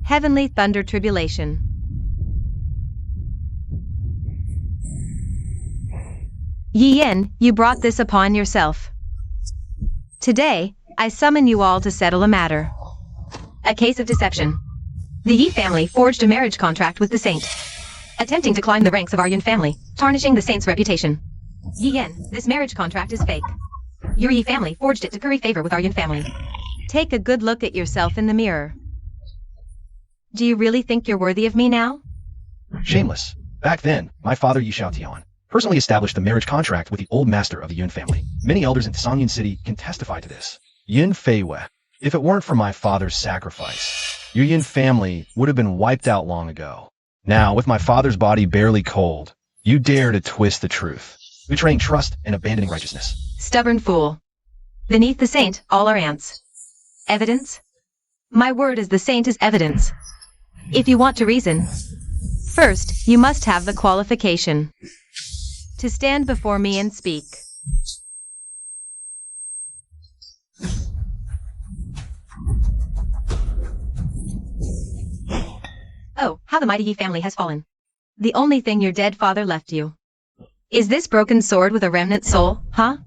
Heavenly thunder tribulation. Yi Yin, you brought this upon yourself. Today, I summon you all to settle a matter. A case of deception. The Yi family forged a marriage contract with the saint, attempting to climb the ranks of our Yin family, tarnishing the saint's reputation. Yi Yin, this marriage contract is fake. Your Yi family forged it to curry favor with our Yin family. Take a good look at yourself in the mirror. Do you really think you're worthy of me now? Shameless. Back then, my father Yi Xiaotian personally established the marriage contract with the old master of the Yun family. Many elders in Songyan City can testify to this. Yin Feiwei. If it weren't for my father's sacrifice, your Yin family would have been wiped out long ago. Now, with my father's body barely cold, you dare to twist the truth, betraying trust and abandoning righteousness. Stubborn fool. Beneath the saint, all are ants. Evidence? My word as the saint is evidence. If you want to reason, first, you must have the qualification to stand before me and speak. Oh, how the mighty Yi family has fallen. The only thing your dead father left you. Is this broken sword with a remnant soul, huh?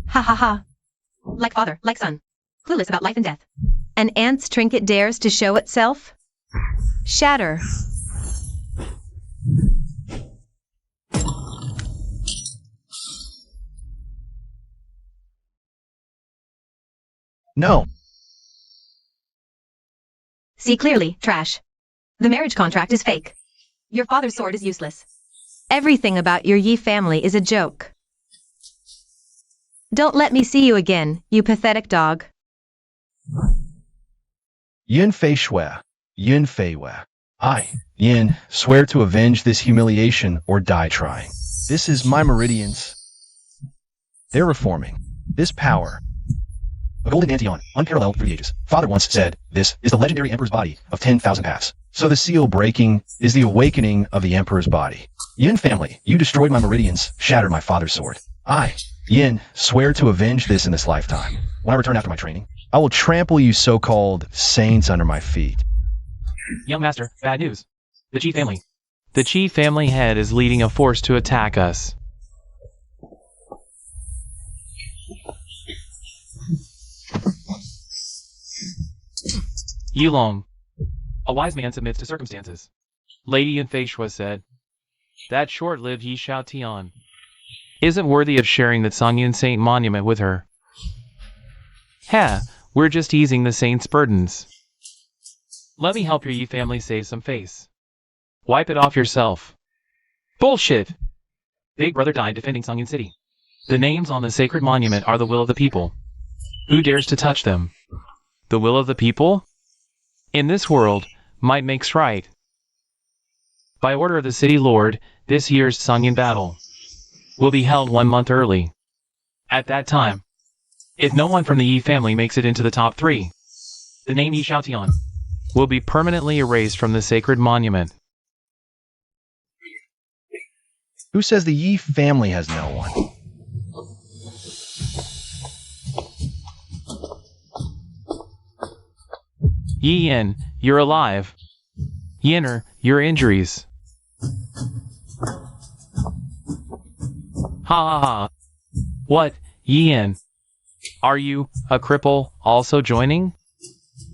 Ha ha ha. Like father, like son. Clueless about life and death. An ant's trinket dares to show itself? Shatter. No. See clearly, trash. The marriage contract is fake. Your father's sword is useless. Everything about your Yi family is a joke. Don't let me see you again, you pathetic dog. Yin Fei Shui. Yin Fei Wei. I, Yin, swear to avenge this humiliation or die trying. This is my meridians. They're reforming. This power. A golden Antion, unparalleled through the ages. Father once said, this is the legendary emperor's body of 10,000 paths. So the seal breaking is the awakening of the emperor's body. Yin family, you destroyed my meridians, shattered my father's sword. I, Yin, swear to avenge this in this lifetime. When I return after my training, I will trample you so-called saints under my feet. Young master, bad news. The Qi family. The Qi family head is leading a force to attack us. Yulong. A wise man submits to circumstances. Lady Yin Fei Shui said, that short-lived Yi Xiaotian isn't worthy of sharing the Songyan Saint monument with her. Ha, we're just easing the saint's burdens. Let me help your Yi family save some face. Wipe it off yourself. Bullshit! Big brother died defending Songyan City. The names on the sacred monument are the will of the people. Who dares to touch them? The will of the people? In this world, might makes right. By order of the city lord, this year's Songyan battle will be held 1 month early. At that time, if no one from the Yi family makes it into the top 3, the name Yi Xiaotian will be permanently erased from the sacred monument. Who says the Yi family has no one? Yi Yin, you're alive. Yinner, your injuries. Ha ha ha. What, Yi Yin? Are you, a cripple, also joining?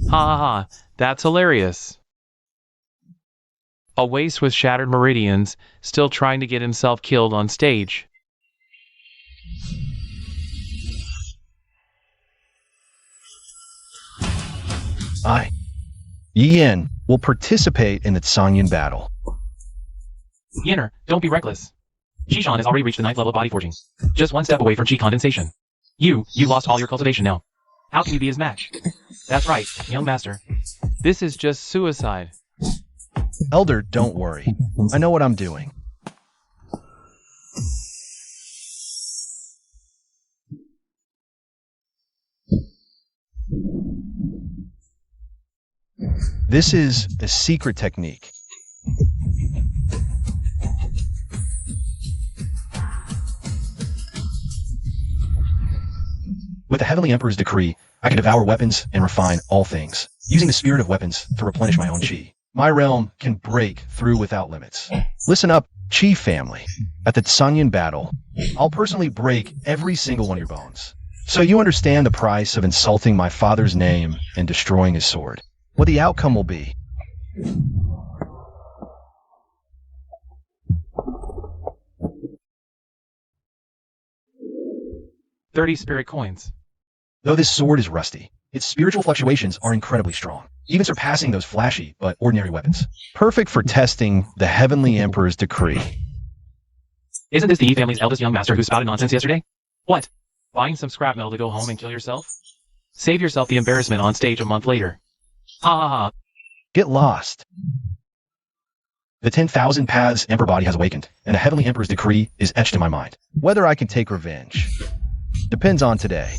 Ha ha ha, that's hilarious. A waste with shattered meridians, still trying to get himself killed on stage. I, Yin, will participate in the Songyan battle. Yinner, don't be reckless. Xishan has already reached the 9th level of body forging. Just 1 step away from Qi condensation. You lost all your cultivation now. How can you be his match? That's right, young master. This is just suicide. Elder, don't worry. I know what I'm doing. This is the secret technique. With the Heavenly Emperor's decree, I can devour weapons and refine all things. using the spirit of weapons to replenish my own chi. My realm can break through without limits. Listen up, Chi family. At the Tsanyan battle, I'll personally break every single one of your bones. So you understand the price of insulting my father's name and destroying his sword. What the outcome will be. 30 spirit coins. Though this sword is rusty, its spiritual fluctuations are incredibly strong, even surpassing those flashy but ordinary weapons. Perfect for testing the Heavenly Emperor's decree. Isn't this the E family's eldest young master who spouted nonsense yesterday? What? Buying some scrap metal to go home and kill yourself? Save yourself the embarrassment on stage a month later. Ha ha ha. Get lost. The 10,000 paths Emperor body has awakened, and the Heavenly Emperor's decree is etched in my mind. Whether I can take revenge depends on today.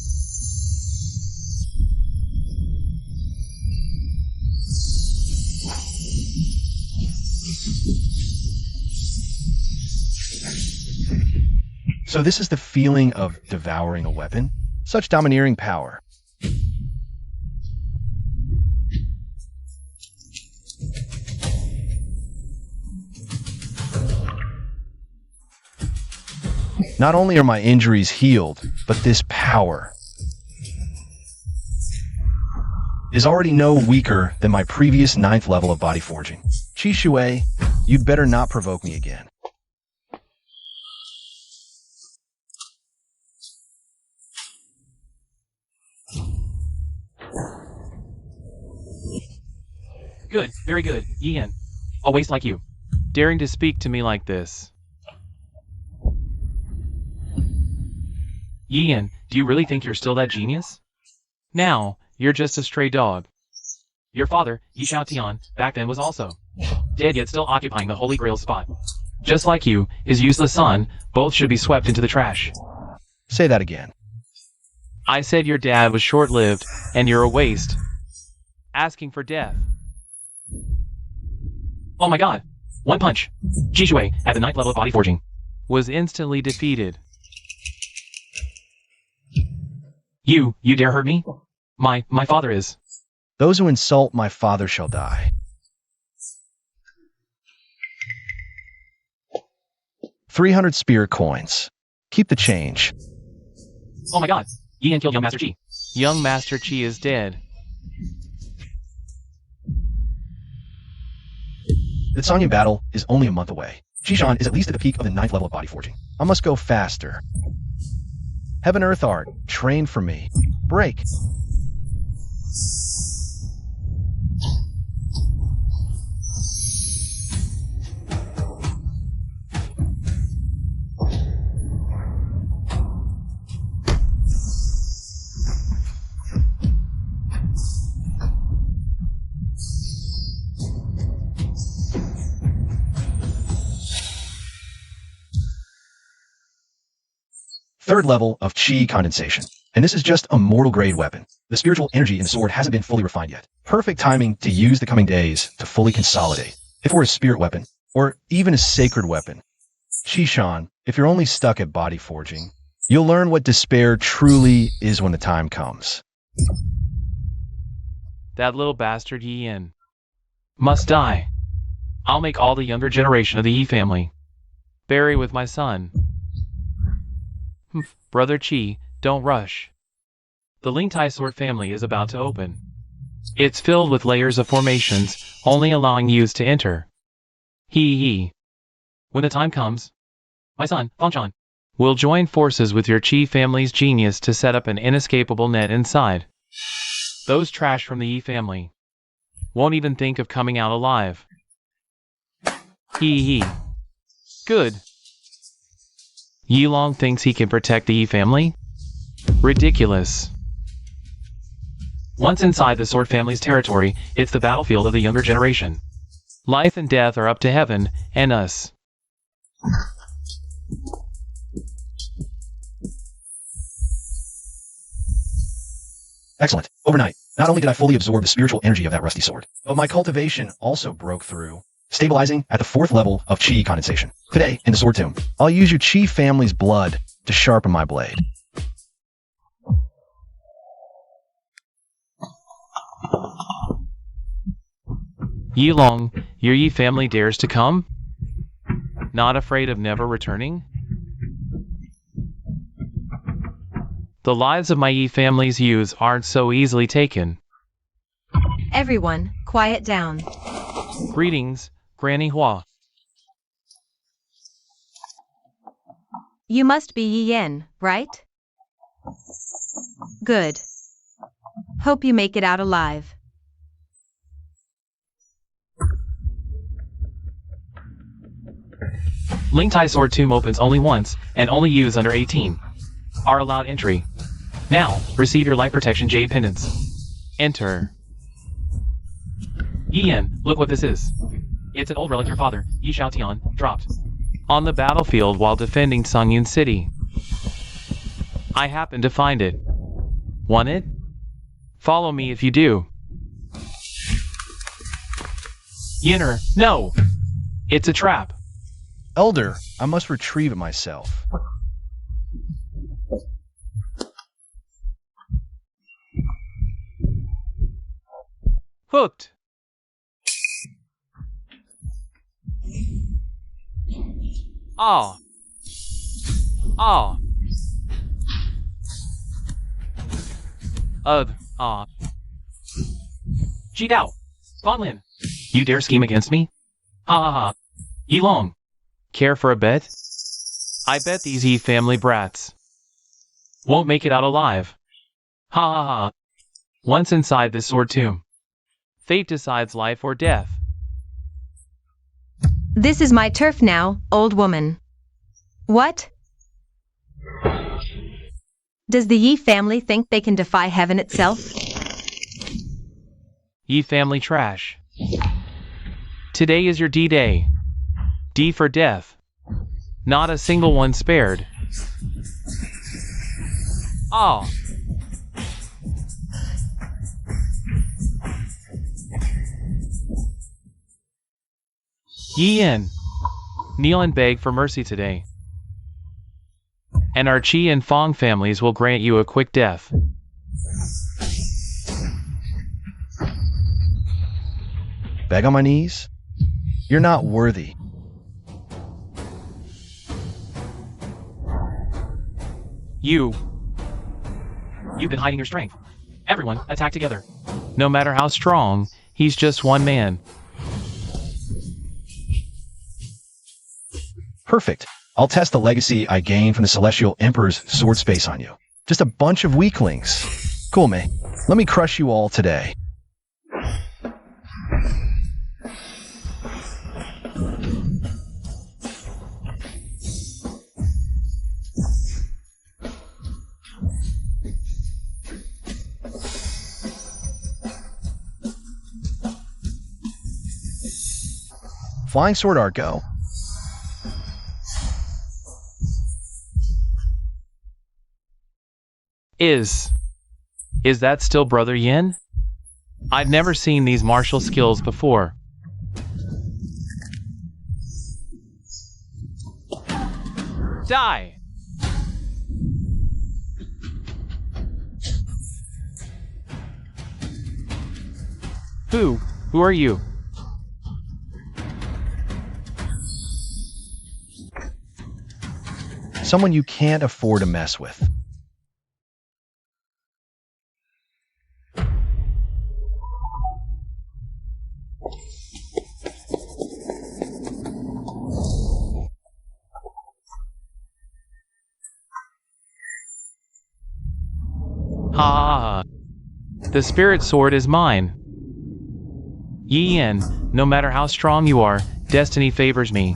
So this is the feeling of devouring a weapon? Such domineering power. Not only are my injuries healed, but this power is already no weaker than my previous 9th level of body forging. Chi Shui, you'd better not provoke me again. Good, very good, Ian. A waste like you. Daring to speak to me like this. Ian, do you really think you're still that genius? Now, you're just a stray dog. Your father, Yi Shao Tian, back then was also dead yet still occupying the Holy Grail spot. Just like you, his useless son, both should be swept into the trash. Say that again. I said your dad was short-lived, and you're a waste. Asking for death. Oh my god! One punch! Chi Shui, at the 9th level of body forging, was instantly defeated. You dare hurt me? My father is. Those who insult my father shall die. 300 spirit coins. Keep the change. Oh my god! Ian killed young Master Chi. Young Master Chi is dead. The Tsanyan battle is only a month away. Xishan is at least at the peak of the 9th level of body forging. I must go faster. Heaven Earth Art, train for me. Break. Third level of Chi condensation. And this is just a mortal grade weapon. The spiritual energy in the sword hasn't been fully refined yet. Perfect timing to use the coming days to fully consolidate. If it were a spirit weapon, or even a sacred weapon. Xishan, if you're only stuck at body forging, you'll learn what despair truly is when the time comes. That little bastard Ian must die. I'll make all the younger generation of the Yi family bury with my son. Brother Chi, don't rush. The Lingtai sword family is about to open. It's filled with layers of formations, only allowing youths to enter. He. When the time comes, my son, Fangchan, will join forces with your Chi family's genius to set up an inescapable net inside. Those trash from the Yi family won't even think of coming out alive. He. Good. Yi Long thinks he can protect the Yi family? Ridiculous. Once inside the Sword family's territory, it's the battlefield of the younger generation. Life and death are up to heaven and us. Excellent. Overnight, not only did I fully absorb the spiritual energy of that rusty sword, but my cultivation also broke through, stabilizing at the 4th level of Chi condensation. Today, in the Sword Tomb, I'll use your Chi family's blood to sharpen my blade. Ye Long, your Yi family dares to come? Not afraid of never returning? The lives of my Yi family's youths aren't so easily taken. Everyone, quiet down. Greetings, Granny Hua. You must be Yi Yen, right? Good. Hope you make it out alive. Ling Tai Sword Tomb opens only once, and only youths under 18 are allowed entry. Now, receive your life protection jade pendants. Enter. Yi Yen, look what this is. It's an old relic your father, Yi Xiaotian, dropped on the battlefield while defending Songyun City. I happened to find it. Want it? Follow me if you do. Yinner, no! It's a trap. Elder, I must retrieve it myself. Hooked. Ah. Ah. Ah. Ji Dao. Fan Lin. You dare scheme against me? Ha ha ha. Yi Long. Care for a bet? I bet these Yi family brats won't make it out alive. Ha ha ha. Once inside this sword tomb, fate decides life or death. This is my turf now, old woman. What? Does the Yi family think they can defy heaven itself? Yi family trash. Today is your D-Day. D for death. Not a single one spared. Ah. Yi Yen, kneel and beg for mercy today. And our Qi and Fong families will grant you a quick death. Beg on my knees? You're not worthy. You've been hiding your strength. Everyone, attack together. No matter how strong, he's just one man. Perfect. I'll test the legacy I gained from the Celestial Emperor's sword space on you. Just a bunch of weaklings. Cool, me. Let me crush you all today. Flying Sword Art, go. Is that still Brother Yin? I've never seen these martial skills before. Die! Who are you? Someone you can't afford to mess with. Ha! The spirit sword is mine. Yi Yen, no matter how strong you are, destiny favors me.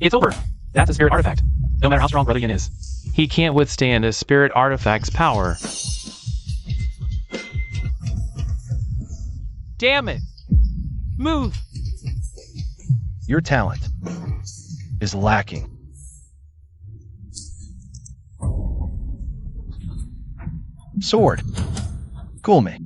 It's over. That's a spirit artifact. No matter how strong Brother Yin is, he can't withstand a spirit artifact's power. Damn it! Move! Your talent is lacking. Sword. Cool me.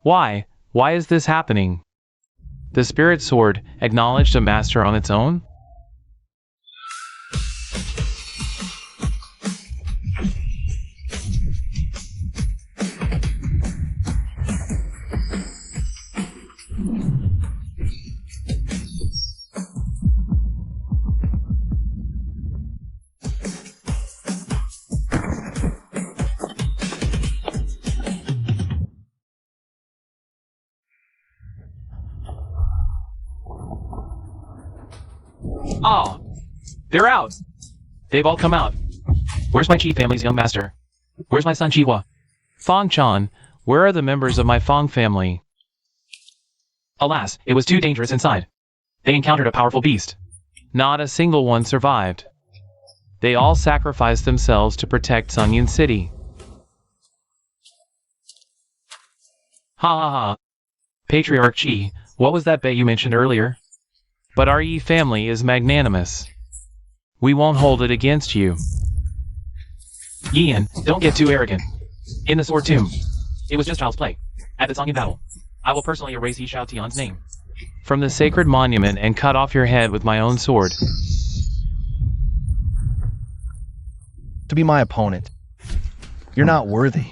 Why? Why is this happening? The spirit sword acknowledged a master on its own? Oh, they're out. They've all come out. Where's my Chi family's young master? Where's my son Chiwa? Fong-chan, where are the members of my Fong family? Alas, it was too dangerous inside. They encountered a powerful beast. Not a single one survived. They all sacrificed themselves to protect Sungyun City. Ha ha ha. Patriarch Chi, what was that bet you mentioned earlier? But our Yi family is magnanimous. We won't hold it against you. Yian, don't get too arrogant. In the sword tomb, it was just child's play. At the Songyun battle, I will personally erase Yi Shao Tian's name from the sacred monument and cut off your head with my own sword. To be my opponent. You're not worthy.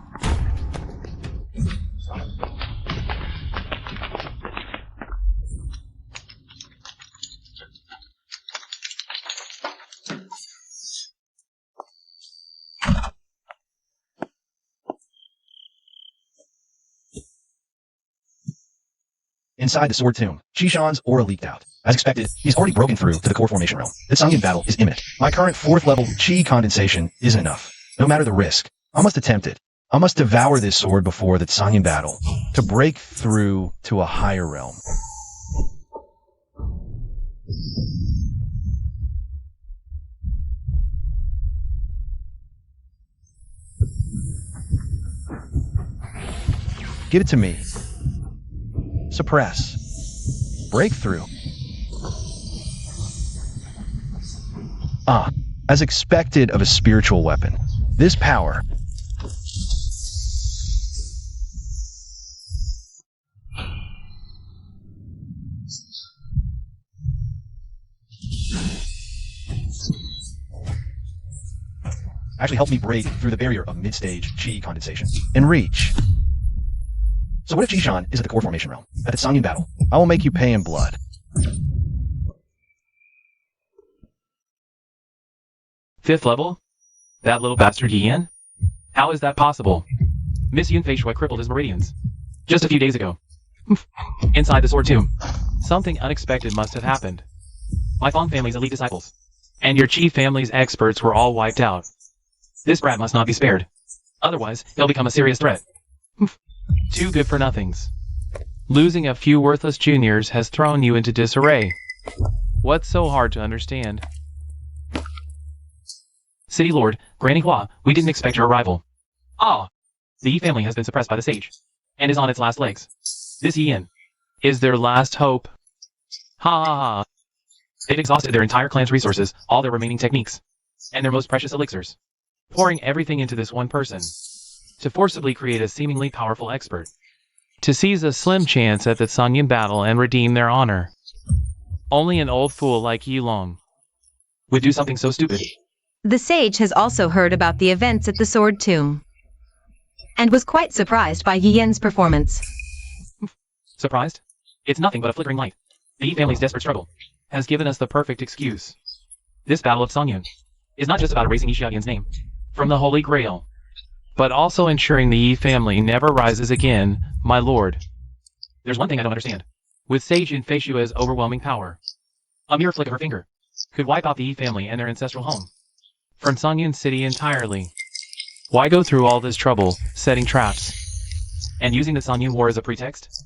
Inside the sword tomb, Shishan's aura leaked out. As expected, he's already broken through to the core formation realm. The Songyun battle is imminent. My current 4th level Chi condensation isn't enough. No matter the risk, I must attempt it. I must devour this sword before the Songyun battle to break through to a higher realm. Give it to me. Suppress. Breakthrough. As expected of a spiritual weapon, this power actually helped me break through the barrier of mid-stage Chi condensation and reach. So what if Jishan is at the core formation realm? At the Songyun battle, I will make you pay in blood. Fifth level? That little bastard Yian? How is that possible? Miss Yun Fei Shui crippled his meridians just a few days ago. Inside the sword tomb, something unexpected must have happened. My Fong family's elite disciples and your Chi family's experts were all wiped out. This brat must not be spared. Otherwise, he'll become a serious threat. Too good for nothings. Losing a few worthless juniors has thrown you into disarray. What's so hard to understand? City Lord, Granny Hua, we didn't expect your arrival. The Yi family has been suppressed by the sage, and is on its last legs. This Yian is their last hope. Ha ha ha. They've exhausted their entire clan's resources, all their remaining techniques, and their most precious elixirs, pouring everything into this one person, to forcibly create a seemingly powerful expert, to seize a slim chance at the Songyun battle and redeem their honor. Only an old fool like Yi Long would do something so stupid. The sage has also heard about the events at the sword tomb, and was quite surprised by Yian's performance. Surprised? It's nothing but a flickering light. The Yi family's desperate struggle has given us the perfect excuse. This battle of Songyun is not just about erasing Yi Xiaoyan's name from the Holy Grail, but also ensuring the Yi family never rises again, my lord. There's one thing I don't understand. With Sage Yun Fei Shui's overwhelming power, a mere flick of her finger could wipe out the Yi family and their ancestral home from Songyun City entirely. Why go through all this trouble, setting traps, and using the Songyun War as a pretext?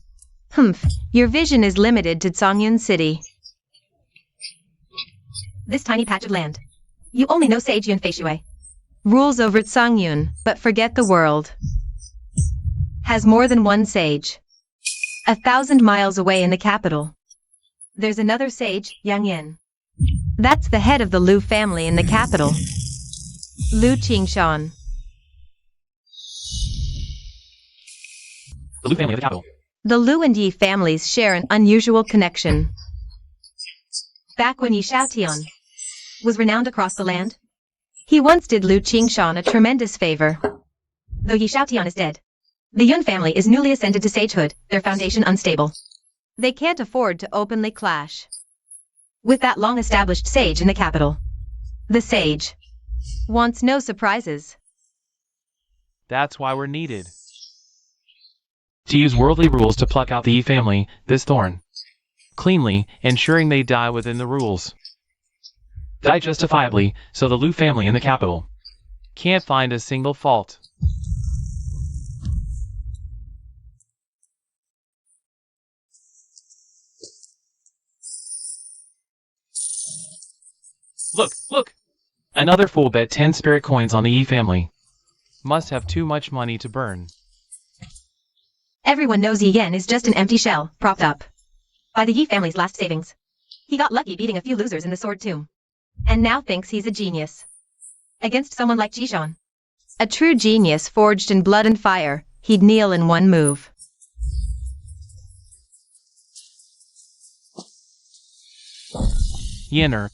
Your vision is limited to Songyun City. This tiny patch of land. You only know Sage Yun Fei Shui. Rules over Songyun, but forget the world. Has more than one sage. 1,000 miles away in the capital. There's another sage, Yang Yin. That's the head of the Lu family in the capital. Lu Qingshan. The Lu family of the capital. The Lu and Yi families share an unusual connection. Back when Yi Xiaotian was renowned across the land, he once did Lu Qingshan a tremendous favor. Though Yi Xiaotian is dead, the Yun family is newly ascended to sagehood, their foundation unstable. They can't afford to openly clash with that long-established sage in the capital. The sage wants no surprises. That's why we're needed. To use worldly rules to pluck out the Yi family, this thorn, cleanly, ensuring they die within the rules. Die justifiably, so the Lu family in the capital can't find a single fault. Look! Another fool bet 10 spirit coins on the Yi family. Must have too much money to burn. Everyone knows Yi Yan is just an empty shell, propped up by the Yi family's last savings. He got lucky beating a few losers in the sword tomb, and now thinks he's a genius. Against someone like Jishan, a true genius forged in blood and fire, he'd kneel in one move. Yenner,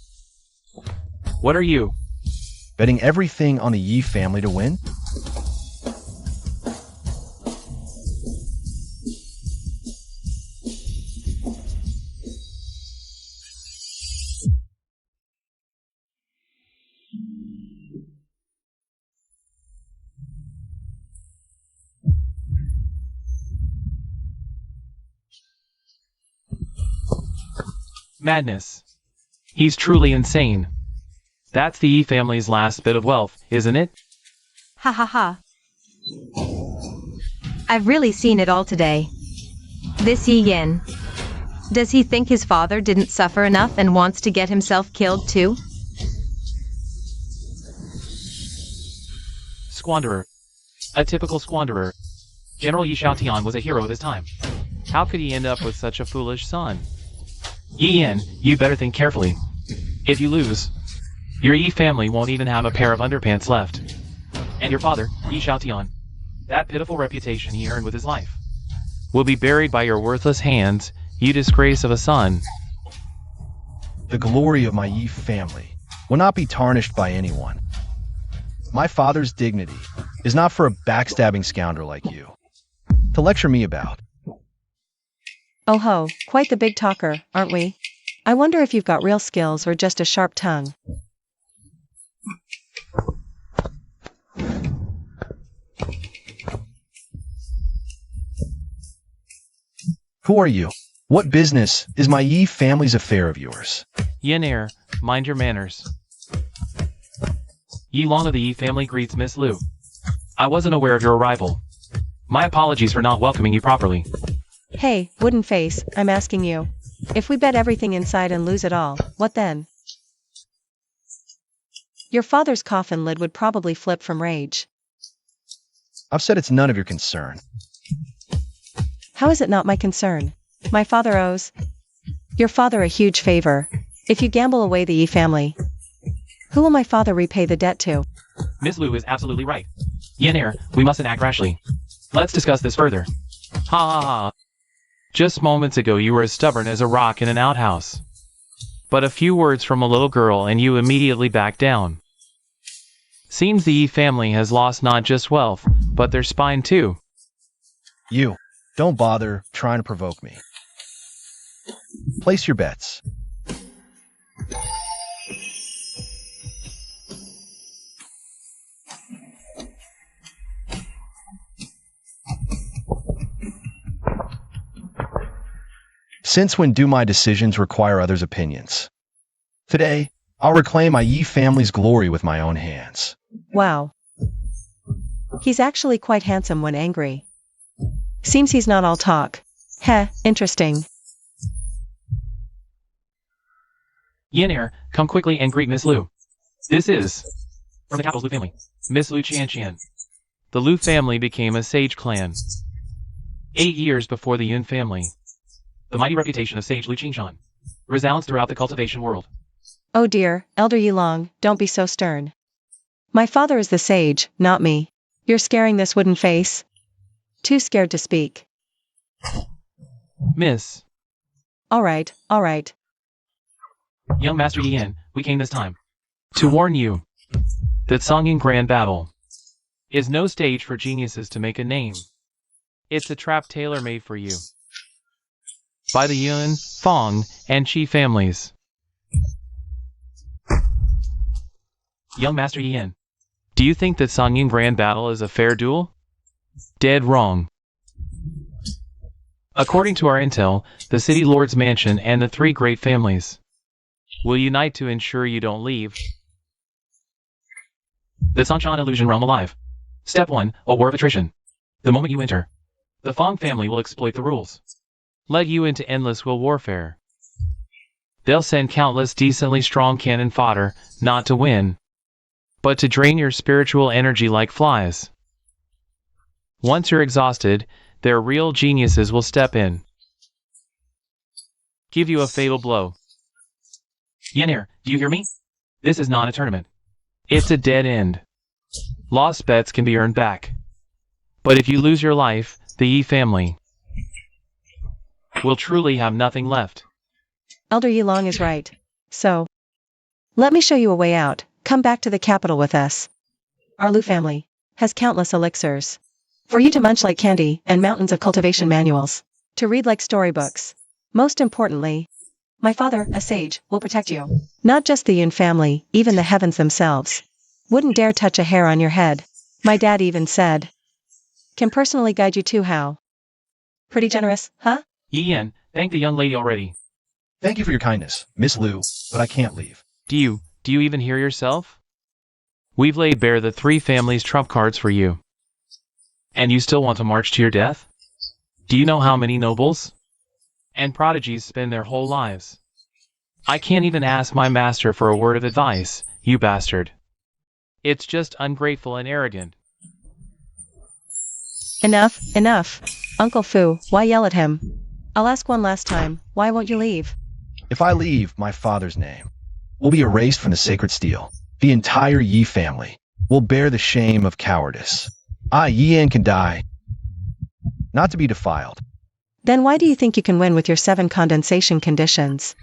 what are you? Betting everything on the Yi family to win? Madness. He's truly insane. That's the Yi family's last bit of wealth, isn't it? Ha ha ha. I've really seen it all today. This Yi Yan. Does he think his father didn't suffer enough and wants to get himself killed too? Squanderer. A typical squanderer. General Yi Xiaotian was a hero of his time. How could he end up with such a foolish son? Yi Yan, you better think carefully. If you lose, your Yi family won't even have a pair of underpants left. And your father, Yi Xiaotian, that pitiful reputation he earned with his life, will be buried by your worthless hands, you disgrace of a son. The glory of my Yi family will not be tarnished by anyone. My father's dignity is not for a backstabbing scoundrel like you to lecture me about. Oh ho, quite the big talker, aren't we? I wonder if you've got real skills or just a sharp tongue. Who are you? What business is my Yi family's affair of yours? Yenner, mind your manners. Yi Long of the Yi family greets Miss Lu. I wasn't aware of your arrival. My apologies for not welcoming you properly. Hey, wooden face, I'm asking you. If we bet everything inside and lose it all, what then? Your father's coffin lid would probably flip from rage. I've said it's none of your concern. How is it not my concern? My father owes your father a huge favor. If you gamble away the Yi family, who will my father repay the debt to? Miss Lu is absolutely right. Yenner, we mustn't act rashly. Let's discuss this further. Ha ha ha. Just moments ago you were as stubborn as a rock in an outhouse. But a few words from a little girl and you immediately back down. Seems the Yi family has lost not just wealth, but their spine too. You, don't bother trying to provoke me. Place your bets. Since when do my decisions require others' opinions? Today, I'll reclaim my Yi family's glory with my own hands. Wow. He's actually quite handsome when angry. Seems he's not all talk. Heh, interesting. Yenner, come quickly and greet Miss Lu. This is from the capital's Lu family, Miss Lu Qianqian. The Lu family became a sage clan 8 years before the Yun family. The mighty reputation of sage Lu Qingshan resounds throughout the cultivation world. Oh dear, Elder Yilong, don't be so stern. My father is the sage, not me. You're scaring this wooden face? Too scared to speak. Miss. All right, all right. Young Master Yin, we came this time to warn you that Songyin Grand Battle is no stage for geniuses to make a name. It's a trap tailor-made for you by the Yun, Fong, and Qi families. Young Master Yin, do you think that Songyin Grand Battle is a fair duel? Dead wrong. According to our intel, the City Lord's Mansion and the three great families will unite to ensure you don't leave the Sanchan Illusion Realm alive. Step 1, a war of attrition. The moment you enter, the Fong family will exploit the rules, let you into endless will warfare. They'll send countless decently strong cannon fodder, not to win, but to drain your spiritual energy like flies. Once you're exhausted, their real geniuses will step in, give you a fatal blow. Yenir, do you hear me? This is not a tournament. It's a dead end. Lost bets can be earned back. But if you lose your life, the Yi family will truly have nothing left. Elder Yilong is right. So, let me show you a way out. Come back to the capital with us. Our Lu family has countless elixirs for you to munch like candy and mountains of cultivation manuals to read like storybooks. Most importantly, my father, a sage, will protect you. Not just the Yun family, even the heavens themselves wouldn't dare touch a hair on your head. My dad even said, can personally guide you to how. Pretty generous, huh? Yin, thank the young lady already. Thank you for your kindness, Miss Liu, but I can't leave. Do you even hear yourself? We've laid bare the three families' trump cards for you. And you still want to march to your death? Do you know how many nobles and prodigies spend their whole lives? I can't even ask my master for a word of advice, you bastard. It's just ungrateful and arrogant. Enough, enough. Uncle Fu, why yell at him? I'll ask one last time, why won't you leave? If I leave, my father's name will be erased from the sacred steel. The entire Yi family will bear the shame of cowardice. Yian can die, not to be defiled. Then why do you think you can win with your 7 condensation conditions?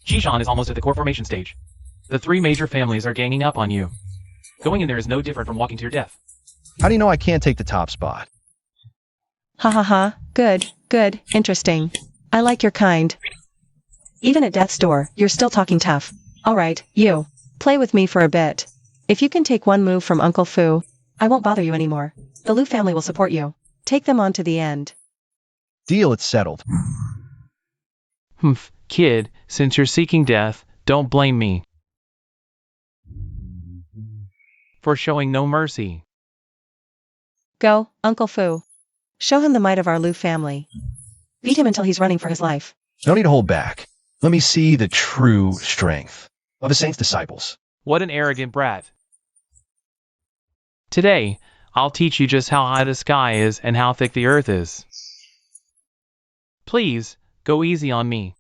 Jishan is almost at the core formation stage. The three major families are ganging up on you. Going in there is no different from walking to your death. How do you know I can't take the top spot? Ha ha ha, good, good, interesting. I like your kind. Even at death's door, you're still talking tough. Alright, you. Play with me for a bit. If you can take one move from Uncle Fu, I won't bother you anymore. The Lu family will support you. Take them on to the end. Deal, it's settled. Humph, kid, since you're seeking death, don't blame me for showing no mercy. Go, Uncle Fu. Show him the might of our Lu family. Beat him until he's running for his life. No need to hold back. Let me see the true strength of a saint's disciples. What an arrogant brat. Today, I'll teach you just how high the sky is and how thick the earth is. Please, go easy on me.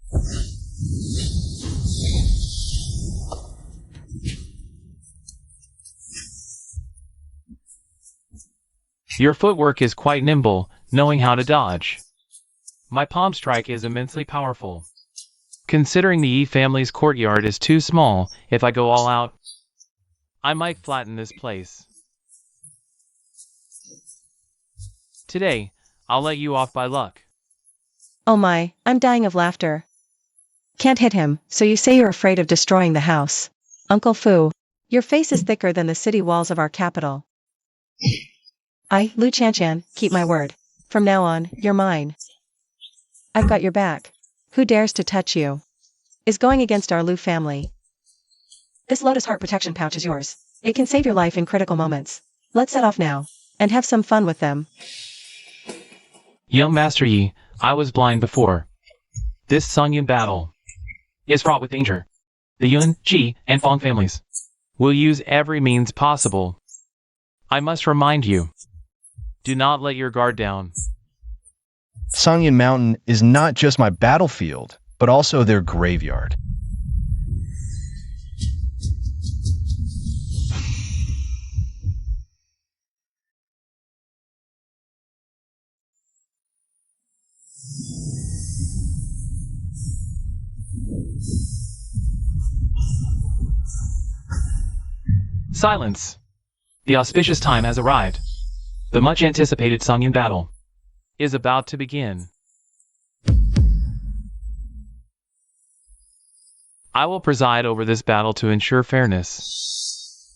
Your footwork is quite nimble, knowing how to dodge. My palm strike is immensely powerful. Considering the Yi family's courtyard is too small, if I go all out, I might flatten this place. Today, I'll let you off by luck. Oh my, I'm dying of laughter. Can't hit him, so you say you're afraid of destroying the house. Uncle Fu, your face is thicker than the city walls of our capital. I, Lu Chanchan, keep my word. From now on, you're mine. I've got your back. Who dares to touch you is going against our Lu family. This Lotus Heart protection pouch is yours. It can save your life in critical moments. Let's set off now and have some fun with them. Young Master Yi, I was blind before. This Songyin battle is fraught with danger. The Yun, Qi, and Fong families will use every means possible. I must remind you, do not let your guard down. Songyin Mountain is not just my battlefield, but also their graveyard. Silence. The auspicious time has arrived. The much anticipated Songyun battle is about to begin. I will preside over this battle to ensure fairness.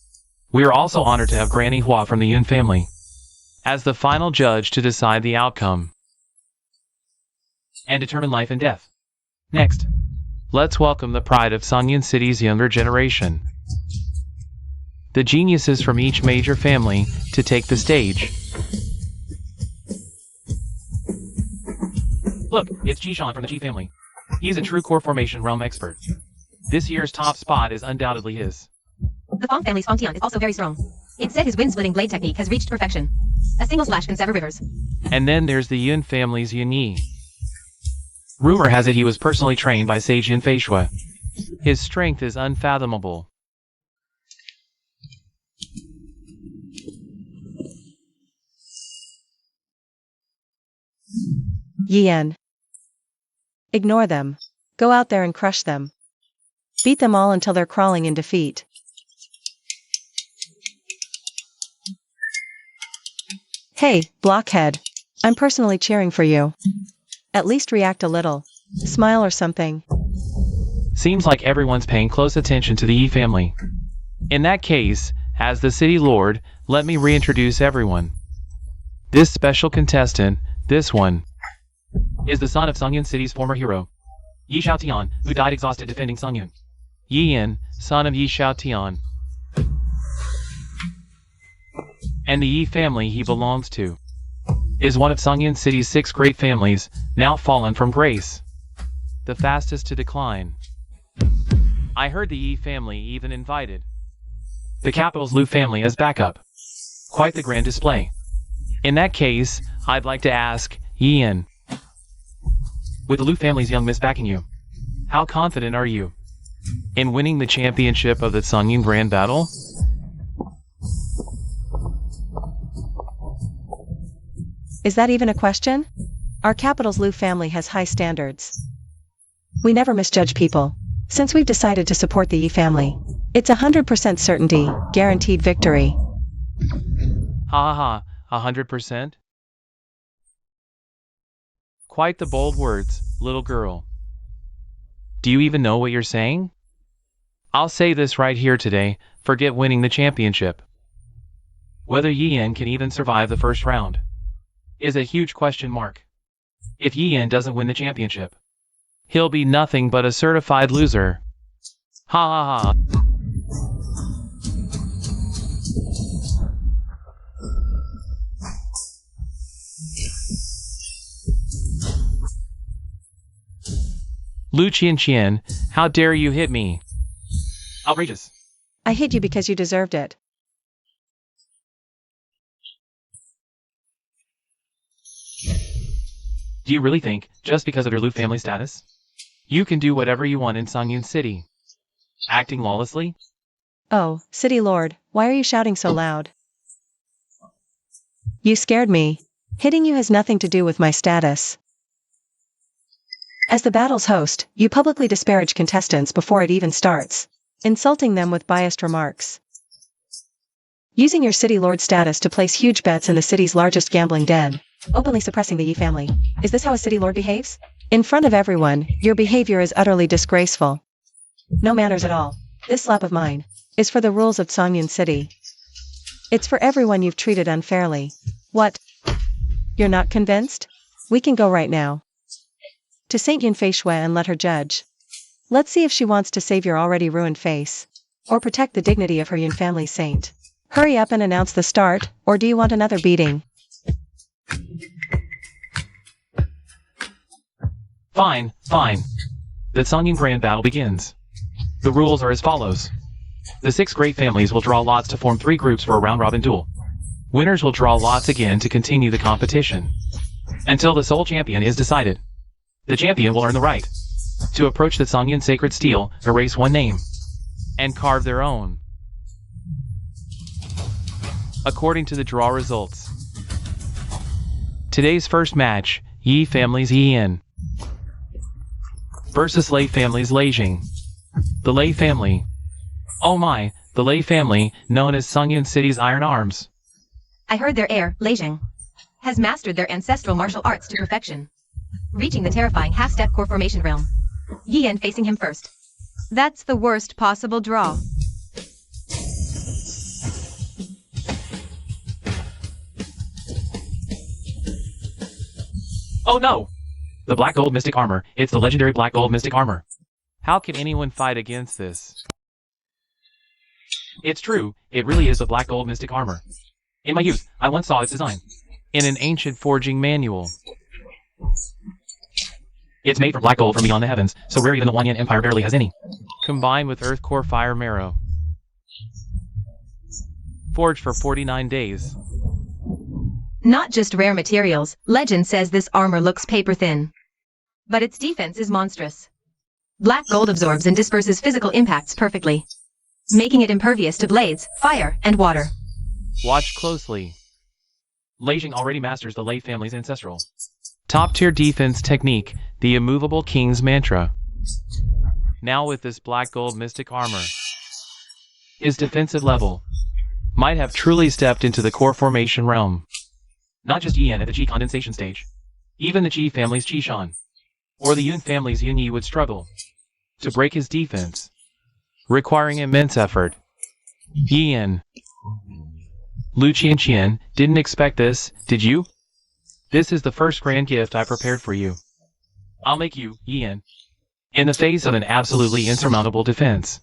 We are also honored to have Granny Hua from the Yun family as the final judge to decide the outcome and determine life and death. Next, let's welcome the pride of Songyun City's younger generation, the geniuses from each major family, to take the stage. Look, it's Jishan from the Ji family. He's a true core formation realm expert. This year's top spot is undoubtedly his. The Fong family's Fong Tian is also very strong. It's said his wind-splitting blade technique has reached perfection. A single slash can sever rivers. And then there's the Yun family's Yun Yi. Rumor has it he was personally trained by Sage Yun Feishui. His strength is unfathomable. Yan. Ignore them. Go out there and crush them. Beat them all until they're crawling in defeat. Hey, blockhead. I'm personally cheering for you. At least react a little. Smile or something. Seems like everyone's paying close attention to the Yi family. In that case, as the city lord, let me reintroduce everyone. This special contestant, this one, is the son of Songyun City's former hero, Yi Xiaotian, who died exhausted defending Songyun. Yi Yin, son of Yi Xiaotian, and the Yi family he belongs to is one of Songyun City's 6 great families, now fallen from grace, the fastest to decline. I heard the Yi family even invited the capital's Lu family as backup. Quite the grand display. In that case, I'd like to ask, Yi Yin, with the Lu family's young miss backing you, how confident are you in winning the championship of the Songyun Grand Battle? Is that even a question? Our capital's Lu family has high standards. We never misjudge people. Since we've decided to support the Yi family, it's 100% certainty, guaranteed victory. Ha ha ha, 100%? Quite the bold words, little girl. Do you even know what you're saying? I'll say this right here today, forget winning the championship. Whether Yi Yin can even survive the first round is a huge question mark. If Yi Yin doesn't win the championship, he'll be nothing but a certified loser. Ha ha ha. Lu Qian, how dare you hit me? Outrageous. I hit you because you deserved it. Do you really think, just because of your Lu family status, you can do whatever you want in Songyun City? Acting lawlessly? Oh, City Lord, why are you shouting so loud? You scared me. Hitting you has nothing to do with my status. As the battle's host, you publicly disparage contestants before it even starts, insulting them with biased remarks. Using your City Lord status to place huge bets in the city's largest gambling den, openly suppressing the Yi family. Is this how a City Lord behaves? In front of everyone, your behavior is utterly disgraceful. No manners at all. This slap of mine is for the rules of Songyun City. It's for everyone you've treated unfairly. What? You're not convinced? We can go right now to Saint Yun Feishui and let her judge. Let's see if she wants to save your already ruined face, or protect the dignity of her Yun family saint. Hurry up and announce the start, or do you want another beating? Fine, fine. The Songyun Grand Battle begins. The rules are as follows. The 6 great families will draw lots to form 3 groups for a round-robin duel. Winners will draw lots again to continue the competition until the sole champion is decided. The champion will earn the right to approach the Songyun Sacred Steel, erase one name, and carve their own. According to the draw results, today's first match, Yi family's Yi Yin versus Lei family's Lei Jing. The Lei family. Oh my, the Lei family, known as Sungyun City's Iron Arms. I heard their heir, Lei Jing, has mastered their ancestral martial arts to perfection, reaching the terrifying half-step core formation realm. Yi Yan facing him first. That's the worst possible draw. Oh no! The Black Gold Mystic Armor. It's the legendary Black Gold Mystic Armor. How can anyone fight against this? It's true, it really is the Black Gold Mystic Armor. In my youth, I once saw its design in an ancient forging manual. It's made from black gold from beyond the heavens, so rare even the Wanyan Empire barely has any. Combined with Earth Core Fire Marrow. Forged for 49 days. Not just rare materials, legend says this armor looks paper thin. But its defense is monstrous. Black gold absorbs and disperses physical impacts perfectly, making it impervious to blades, fire, and water. Watch closely. Lei Jing already masters the Lei family's ancestral top-tier defense technique, the Immovable King's Mantra. Now with this black gold mystic armor, his defensive level might have truly stepped into the core formation realm. Not just Yi Yan at the Qi condensation stage. Even the Qi family's Qi Shan, or the Yun family's Yun Yi would struggle to break his defense, requiring immense effort. Yi Yan. Lu Qianqian didn't expect this, did you? This is the first grand gift I prepared for you. I'll make you, Yi Yan, in the face of an absolutely insurmountable defense,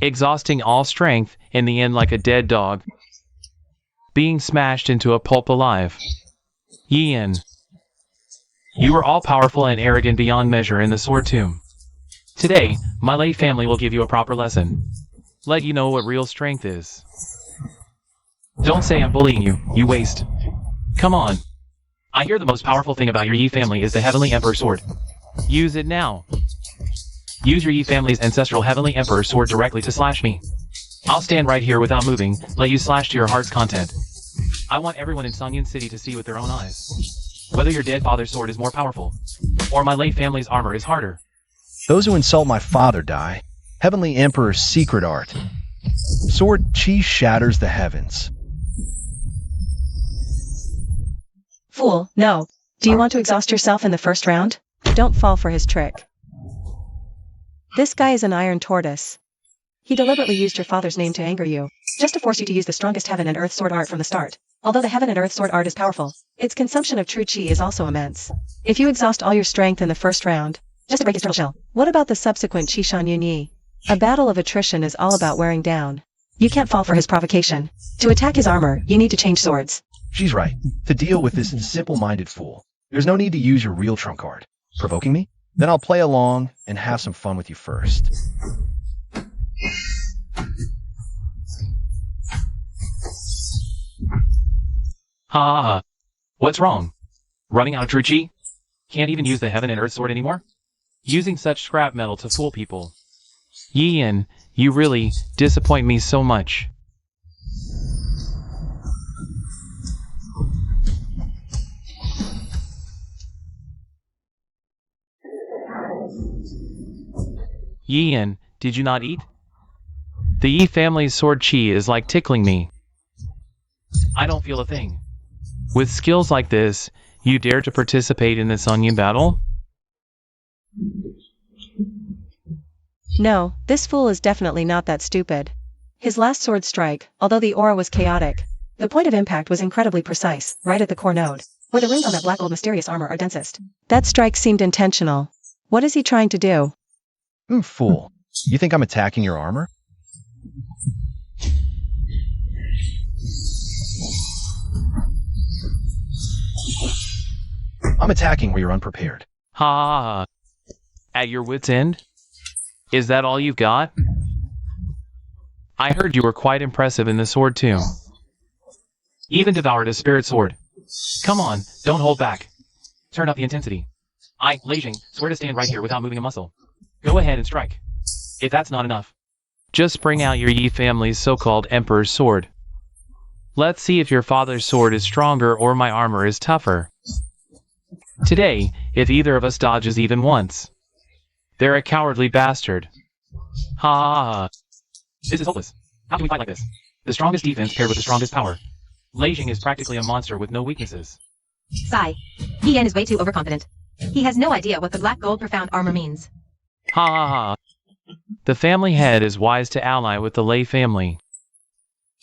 exhausting all strength in the end like a dead dog, being smashed into a pulp alive. Yi Yan, you are all-powerful and arrogant beyond measure in the Sword Tomb. Today, my Lei family will give you a proper lesson. Let you know what real strength is. Don't say I'm bullying you, you waste. Come on. I hear the most powerful thing about your Yi family is the Heavenly Emperor Sword. Use it now. Use your Yi family's ancestral Heavenly Emperor Sword directly to slash me. I'll stand right here without moving, let you slash to your heart's content. I want everyone in Sungyun City to see with their own eyes whether your dead father's sword is more powerful, or my late family's armor is harder. Those who insult my father die. Heavenly Emperor's secret art. Sword Qi shatters the heavens. Fool, no. Do you want to exhaust yourself in the first round? Don't fall for his trick. This guy is an iron tortoise. He deliberately used your father's name to anger you, just to force you to use the strongest heaven and earth sword art from the start. Although the heaven and earth sword art is powerful, its consumption of true Qi is also immense. If you exhaust all your strength in the first round, just to break his turtle shell. What about the subsequent Qi Shan Yun Yi? A battle of attrition is all about wearing down. You can't fall for his provocation. To attack his armor, you need to change swords. She's right. To deal with this simple-minded fool, there's no need to use your real trump card. Provoking me? Then I'll play along and have some fun with you first. Ha! What's wrong? Running out of true Qi? Can't even use the heaven and earth sword anymore? Using such scrap metal to fool people. Yi Yan, you really disappoint me so much. Yi Yan, did you not eat? The Yi family's sword Qi is like tickling me. I don't feel a thing. With skills like this, you dare to participate in this onion battle? No, this fool is definitely not that stupid. His last sword strike, although the aura was chaotic, the point of impact was incredibly precise, right at the core node, where the runes on that black gold mysterious armor are densest. That strike seemed intentional. What is he trying to do? Fool. You think I'm attacking your armor? I'm attacking where you're unprepared. Ha! At your wit's end? Is that all you've got? I heard you were quite impressive in the sword tomb. Even devoured a spirit sword. Come on, don't hold back. Turn up the intensity. I, Lei Jing, swear to stand right here without moving a muscle. Go ahead and strike. If that's not enough, just bring out your Yi family's so-called Emperor's sword. Let's see if your father's sword is stronger or my armor is tougher. Today, if either of us dodges even once, they're a cowardly bastard. Ha! This is hopeless. How can we fight like this? The strongest defense paired with the strongest power. Lei Jing is practically a monster with no weaknesses. Sigh. Yan is way too overconfident. He has no idea what the black gold profound armor means. Ha ha ha. The family head is wise to ally with the Lei family.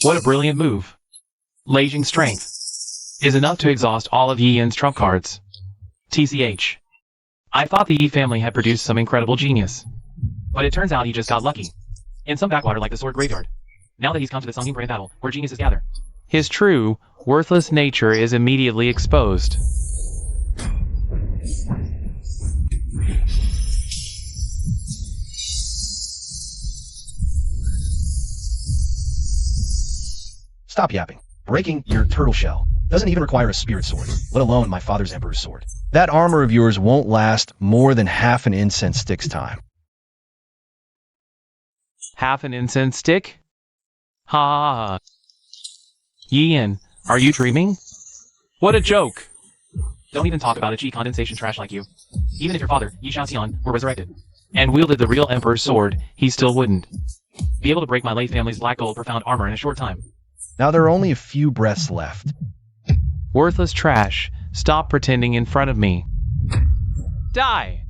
What a brilliant move. Lei Jing's strength is enough to exhaust all of Yi Yan's trump cards. TCH. I thought the Yi family had produced some incredible genius. But it turns out he just got lucky. In some backwater like the Sword Graveyard. Now that he's come to the Songyun Brand Battle, where geniuses gather. His true, worthless nature is immediately exposed. Stop yapping. Breaking your turtle shell doesn't even require a spirit sword, let alone my father's emperor's sword. That armor of yours won't last more than half an incense stick's time. Half an incense stick? Ha ha ha. Yi Yan, are you dreaming? What a joke! Don't even talk about a Qi condensation trash like you. Even if your father, Yi Xiaotian, were resurrected and wielded the real emperor's sword, he still wouldn't be able to break my Lei family's black gold profound armor in a short time. Now there are only a few breaths left. Worthless trash, stop pretending in front of me. Die!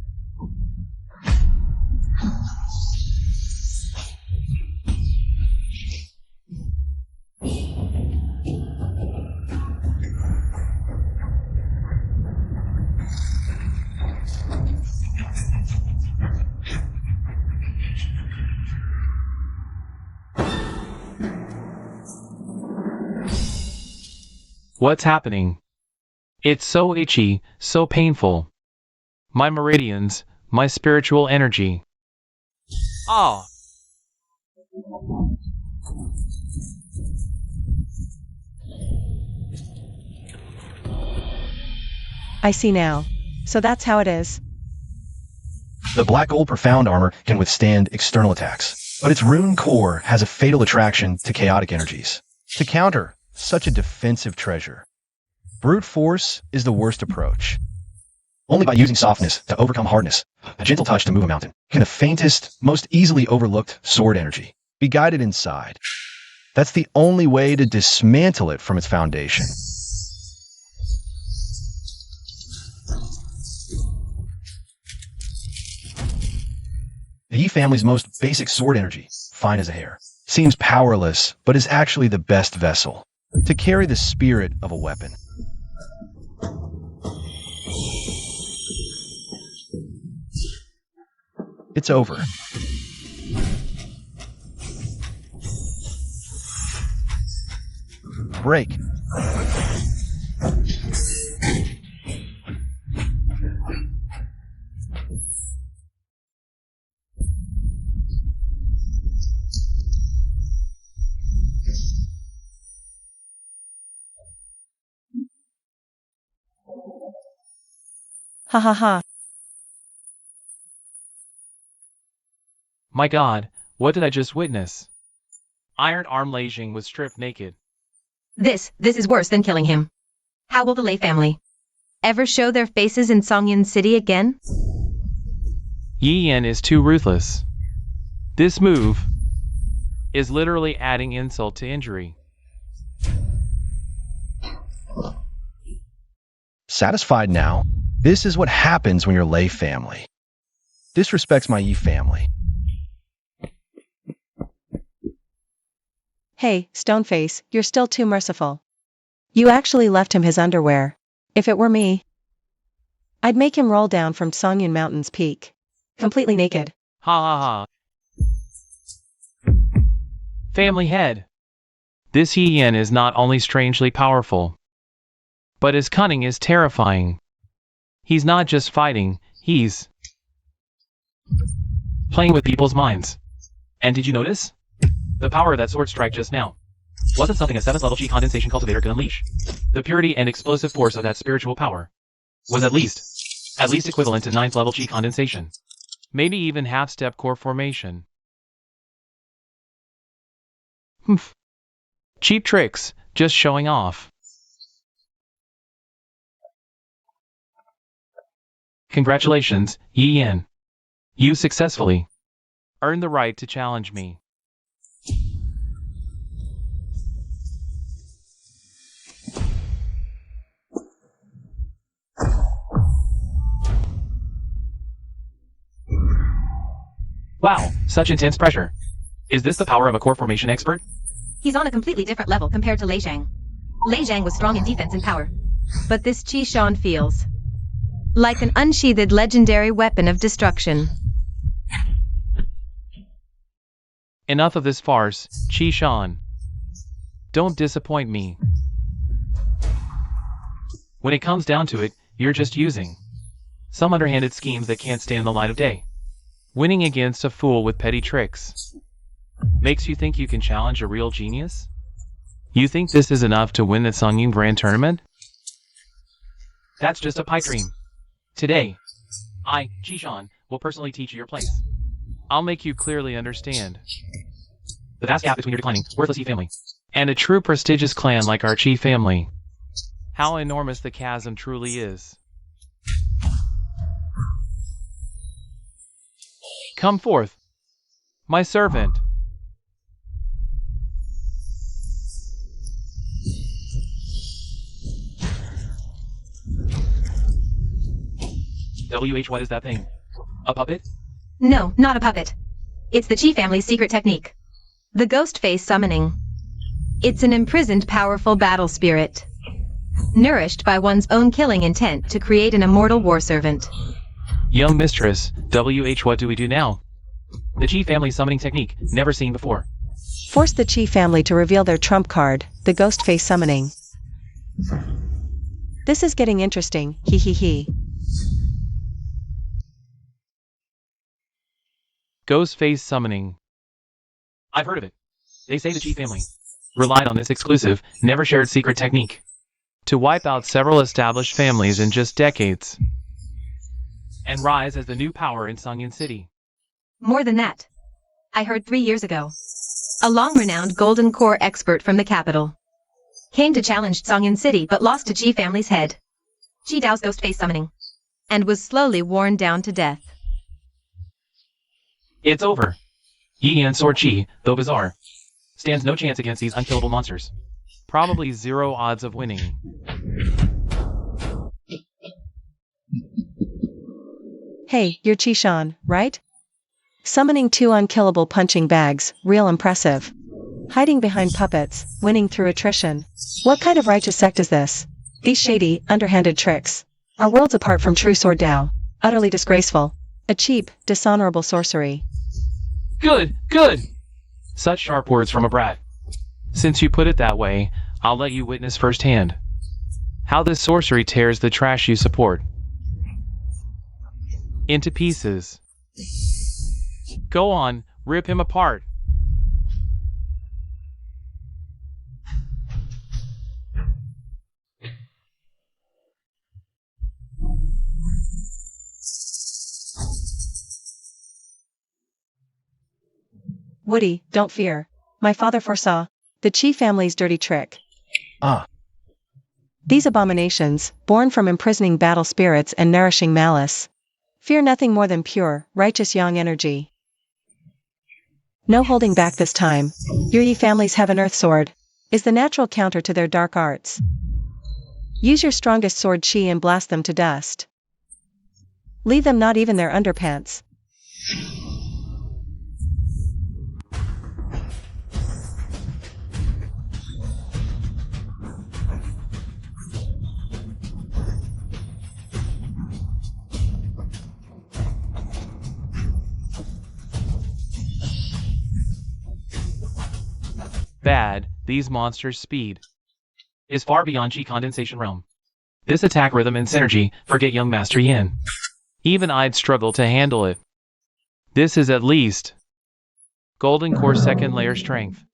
What's happening? It's so itchy, so painful. My meridians, my spiritual energy. Ah! I see now. So that's how it is. The black gold profound armor can withstand external attacks, but its rune core has a fatal attraction to chaotic energies. To counter such a defensive treasure, brute force is the worst approach. Only by using softness to overcome hardness, a gentle touch to move a mountain, can the faintest, most easily overlooked sword energy be guided inside. That's the only way to dismantle it from its foundation. The Yi family's most basic sword energy, fine as a hair, seems powerless, but is actually the best vessel to carry the spirit of a weapon. It's over. Break. Ha ha ha. My god, what did I just witness? Iron Arm Lei Jing was stripped naked. This is worse than killing him. How will the Lei family ever show their faces in Songyun City again? Yi Yan is too ruthless. This move is literally adding insult to injury. Satisfied now? This is what happens when you're Lei family disrespects my Yi family. Hey, Stoneface, you're still too merciful. You actually left him his underwear. If it were me, I'd make him roll down from Songyun Mountain's peak, completely naked. Ha ha ha. Family head. This Yi Yan is not only strangely powerful, but his cunning is terrifying. He's not just fighting, he's playing with people's minds. And did you notice? The power of that sword strike just now wasn't something a 7th level Qi condensation cultivator could unleash. The purity and explosive force of that spiritual power was at least equivalent to 9th level Qi condensation. Maybe even half-step core formation. Humph. Cheap tricks, just showing off. Congratulations, Yi Yan. You successfully earned the right to challenge me. Wow, such intense pressure. Is this the power of a core formation expert? He's on a completely different level compared to Lei Zhang. Lei Zhang was strong in defense and power. But this Qi Shan feels like an unsheathed legendary weapon of destruction. Enough of this farce, Qi Shan. Don't disappoint me. When it comes down to it, you're just using some underhanded schemes that can't stand the light of day. Winning against a fool with petty tricks makes you think you can challenge a real genius? You think this is enough to win the Songying Grand Tournament? That's just a pipe dream. Today, I, Qishan, will personally teach you your place. I'll make you clearly understand the vast gap between your declining, worthless Yi family and a true prestigious clan like our Qi family. How enormous the chasm truly is. Come forth, my servant. What is that thing? A puppet? No, not a puppet. It's the Qi family's secret technique. The ghost face summoning. It's an imprisoned powerful battle spirit, nourished by one's own killing intent to create an immortal war servant. Young mistress, what do we do now? The Qi family summoning technique, never seen before. Force the Qi family to reveal their trump card, the ghost face summoning. This is getting interesting, hee hee hee. Ghost face summoning. I've heard of it. They say the Qi family relied on this exclusive, never shared secret technique to wipe out several established families in just decades and rise as the new power in Songying City. More than that. I heard 3 years ago, a long-renowned Golden Core expert from the capital came to challenge Songying City but lost to Qi family's head, Qi Dao's ghost face summoning, and was slowly worn down to death. It's over. Yi and Sword Qi, though bizarre, stands no chance against these unkillable monsters. Probably 0 odds of winning. Hey, you're Qishan, right? Summoning 2 unkillable punching bags, real impressive. Hiding behind puppets, winning through attrition. What kind of righteous sect is this? These shady, underhanded tricks are worlds apart from true Sword Dao. Utterly disgraceful. A cheap, dishonorable sorcery. Good, good! Such sharp words from a brat. Since you put it that way, I'll let you witness firsthand how this sorcery tears the trash you support into pieces. Go on, rip him apart. Woody, don't fear. My father foresaw the Qi family's dirty trick. Ah, These abominations, born from imprisoning battle spirits and nourishing malice, fear nothing more than pure, righteous yang energy. No holding back this time. Your Yi family's Heaven Earth Sword is the natural counter to their dark arts. Use your strongest sword Qi and blast them to dust. Leave them not even their underpants. Bad, these monsters' speed is far beyond Qi condensation realm. This attack rhythm and synergy, forget young Master Yin. Even I'd struggle to handle it. This is at least Golden Core 2nd layer strength.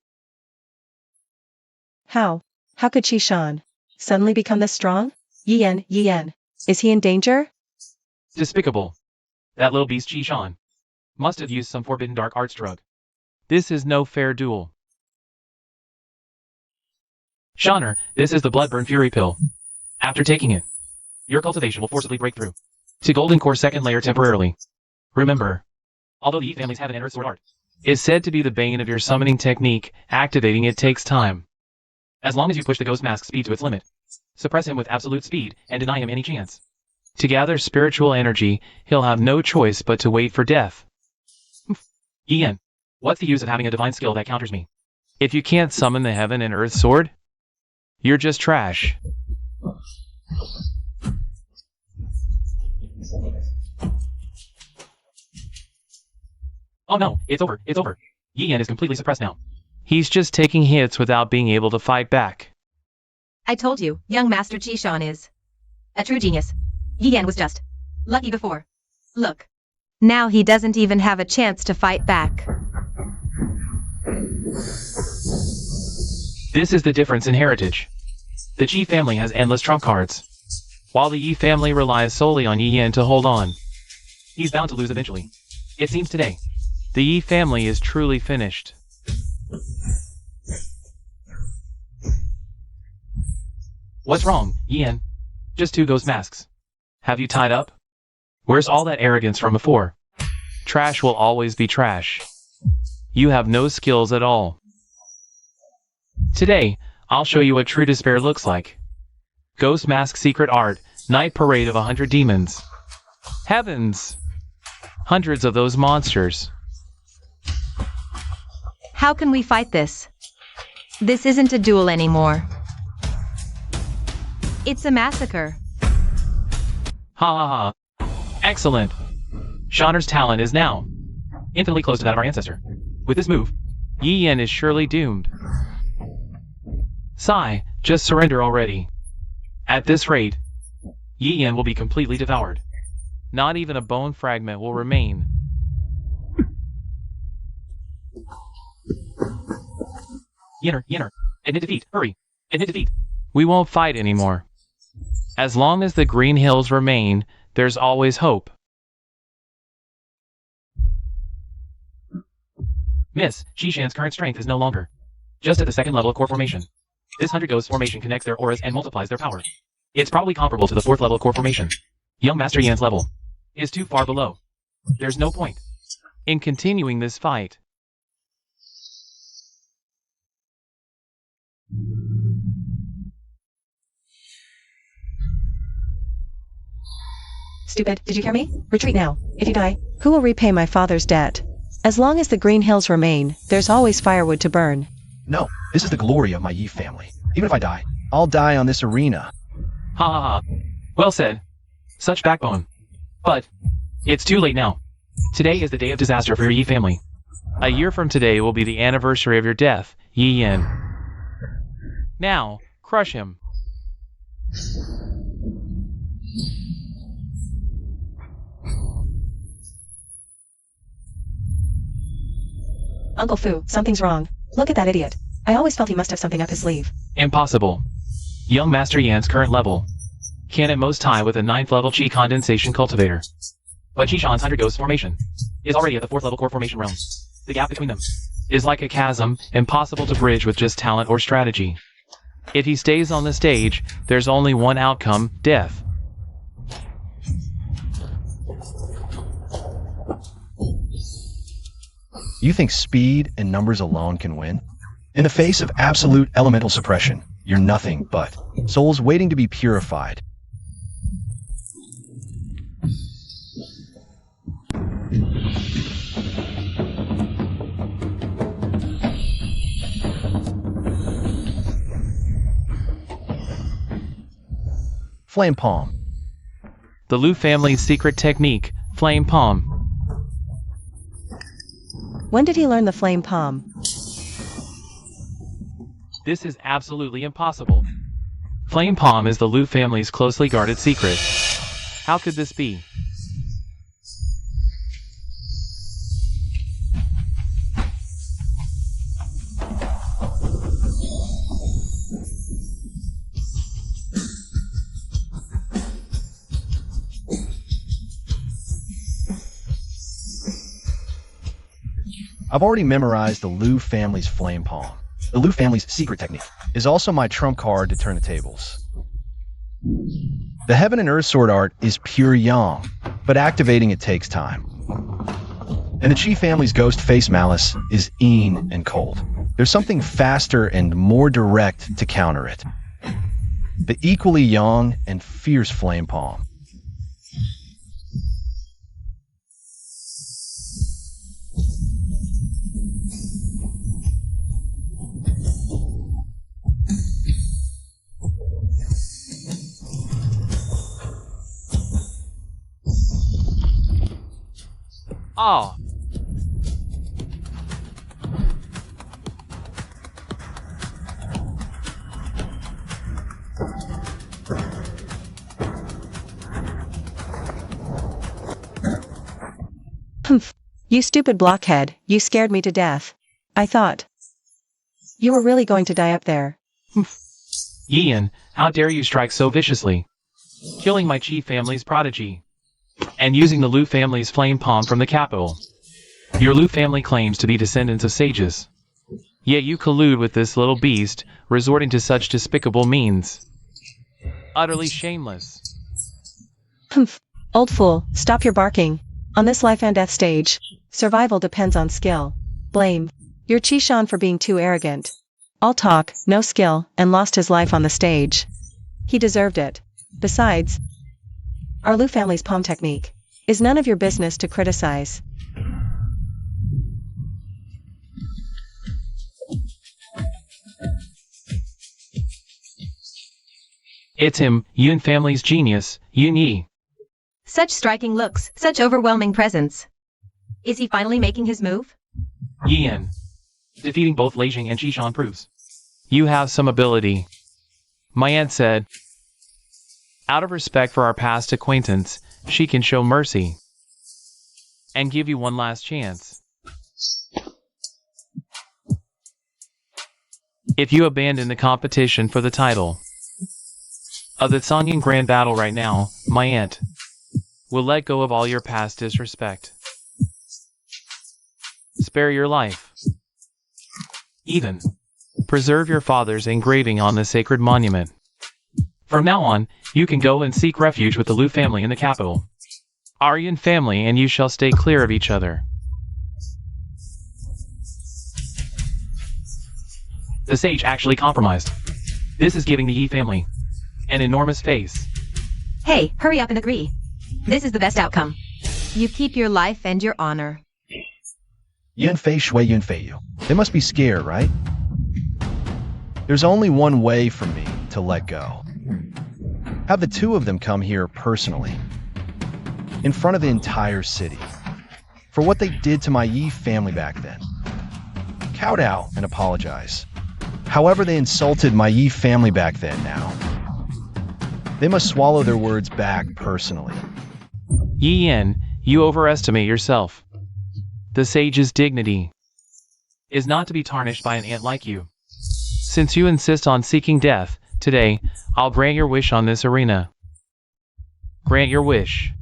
How could Qishan suddenly become this strong? Yin, is he in danger? Despicable. That little beast Qishan must have used some forbidden dark arts drug. This is no fair duel. Shaner, this is the Bloodburn Fury Pill. After taking it, your cultivation will forcibly break through to Golden Core 2nd layer temporarily. Remember, although the Yi families have an Earth Sword art, is said to be the bane of your summoning technique, activating it takes time. As long as you push the Ghost Mask speed to its limit, suppress him with absolute speed, and deny him any chance to gather spiritual energy, he'll have no choice but to wait for death. Ian, what's the use of having a divine skill that counters me? If you can't summon the heaven and earth sword, you're just trash. Oh no, it's over, it's over. Ian is completely suppressed now. He's just taking hits without being able to fight back. I told you, young Master Chishan is a true genius. Yian was just lucky before. Look. Now he doesn't even have a chance to fight back. This is the difference in heritage. The Ji family has endless trump cards, while the Yi family relies solely on Yian to hold on. He's bound to lose eventually. It seems today, the Yi family is truly finished. What's wrong, Yian? Just 2 ghost masks. Have you tied up? Where's all that arrogance from before? Trash will always be trash. You have no skills at all. Today, I'll show you what true despair looks like. Ghost Mask Secret Art, Night Parade of 100 Demons. Heavens! Hundreds of those monsters. How can we fight this? This isn't a duel anymore. It's a massacre. Ha ha ha. Excellent. Shauner's talent is now infinitely close to that of our ancestor. With this move, Yi Yen is surely doomed. Sigh, just surrender already. At this rate, Yi Yen will be completely devoured. Not even a bone fragment will remain. Yenner, admit defeat, hurry, admit defeat. We won't fight anymore. As long as the Green Hills remain, there's always hope. Miss, Shishan's current strength is no longer just at the 2nd level of core formation. This 100 Ghost formation connects their auras and multiplies their power. It's probably comparable to the 4th level of core formation. Young Master Yan's level is too far below. There's no point in continuing this fight. Stupid, did you hear me? Retreat now. If you die, who will repay my father's debt? As long as the Green Hills remain, there's always firewood to burn. No, this is the glory of my Yi family. Even if I die, I'll die on this arena. Ha ha ha. Well said. Such backbone. But it's too late now. Today is the day of disaster for your Yi family. A year from today will be the anniversary of your death, Yi Yen. Now, crush him. Uncle Fu, something's wrong. Look at that idiot. I always felt he must have something up his sleeve. Impossible. Young Master Yan's current level can at most tie with a 9th level Qi condensation cultivator. But Qishan's 100 Ghost formation is already at the 4th level core formation realm. The gap between them is like a chasm, impossible to bridge with just talent or strategy. If he stays on the stage, there's only one outcome, death. You think speed and numbers alone can win? In the face of absolute elemental suppression, you're nothing but souls waiting to be purified. Flame Palm. The Lu family's secret technique, Flame Palm. When did he learn the flame palm? This is absolutely impossible. Flame Palm is the Lu family's closely guarded secret. How could this be? I've already memorized the Lu family's Flame Palm. The Lu family's secret technique is also my trump card to turn the tables. The Heaven and Earth Sword art is pure yang, but activating it takes time. And the Qi family's Ghost Face Malice is Yin and cold. There's something faster and more direct to counter it. The equally yang and fierce Flame Palm. Ah, Humph. You stupid blockhead, you scared me to death. I thought you were really going to die up there. Ian, how dare you strike so viciously? Killing my chief family's prodigy. And using the Liu family's flame palm from the capital. Your Liu family claims to be descendants of sages. Yet you collude with this little beast, resorting to such despicable means. Utterly shameless. Humph. Old fool, stop your barking. On this life and death stage, survival depends on skill. Blame your Chishan for being too arrogant. All talk, no skill, and lost his life on the stage. He deserved it. Besides, our Liu family's palm technique is none of your business to criticize. It's him, Yun family's genius, Yun Yi. Such striking looks, such overwhelming presence. Is he finally making his move? Ian. Defeating both Leijing and Chishan proves you have some ability. My aunt said, out of respect for our past acquaintance, she can show mercy and give you one last chance. If you abandon the competition for the title of the Sangyin Grand Battle right now, my aunt will let go of all your past disrespect. Spare your life. Even preserve your father's engraving on the sacred monument. From now on, you can go and seek refuge with the Liu family in the capital. Aryan family and you shall stay clear of each other. The sage actually compromised. This is giving the Yi family an enormous face. Hey, hurry up and agree. This is the best outcome. You keep your life and your honor. Yunfei shui Yunfei yu. They must be scared, right? There's only one way for me to let go. Have the two of them come here personally, in front of the entire city, for what they did to my Yi family back then. Kowtow and apologize. However they insulted my Yi family back then now. They must swallow their words back personally. Yi Yen, you overestimate yourself. The sage's dignity is not to be tarnished by an ant like you. Since you insist on seeking death, today, I'll grant your wish on this arena. Grant your wish.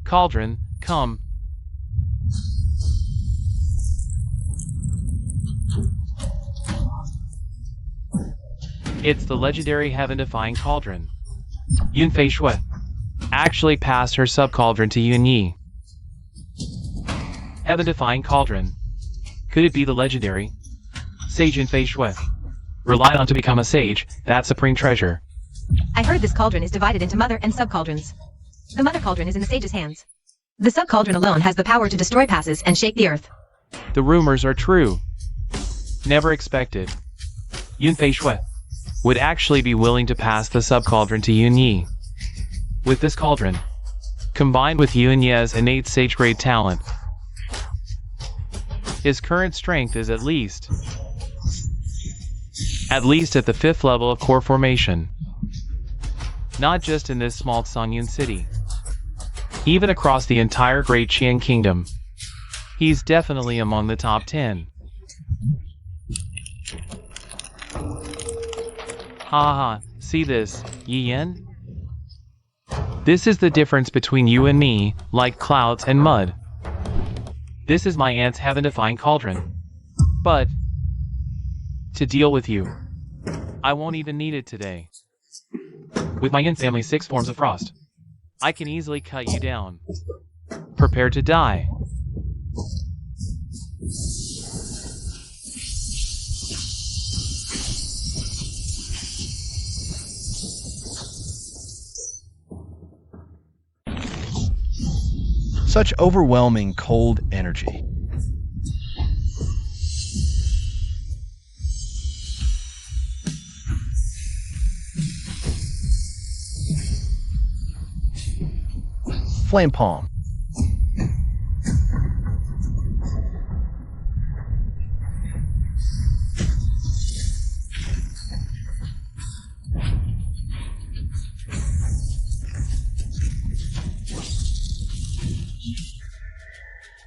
Cauldron, come. It's the legendary heaven-defying cauldron. Yunfei Shui actually passed her sub-cauldron to Yun Yi. Heaven-defying cauldron. Could it be the legendary sage Yunfei Shui? Relied on to become a sage, that supreme treasure. I heard this cauldron is divided into mother and sub-cauldrons. The mother cauldron is in the sage's hands. The sub-cauldron alone has the power to destroy passes and shake the earth. The rumors are true. Never expected. Yunfei Shui would actually be willing to pass the sub-cauldron to Yun Yi. With this cauldron, combined with Yun Ye's innate sage-grade talent, his current strength is at least at the 5th level of core formation. Not just in this small Songyun city. Even across the entire Great Qian Kingdom. He's definitely among the top 10. Haha, see this, Yi Yen? This is the difference between you and me, like clouds and mud. This is my aunt's heaven-defying cauldron. But to deal with you, I won't even need it today. With my Yin family's 6 forms of frost, I can easily cut you down. Prepare to die. Such overwhelming cold energy. Flame palm.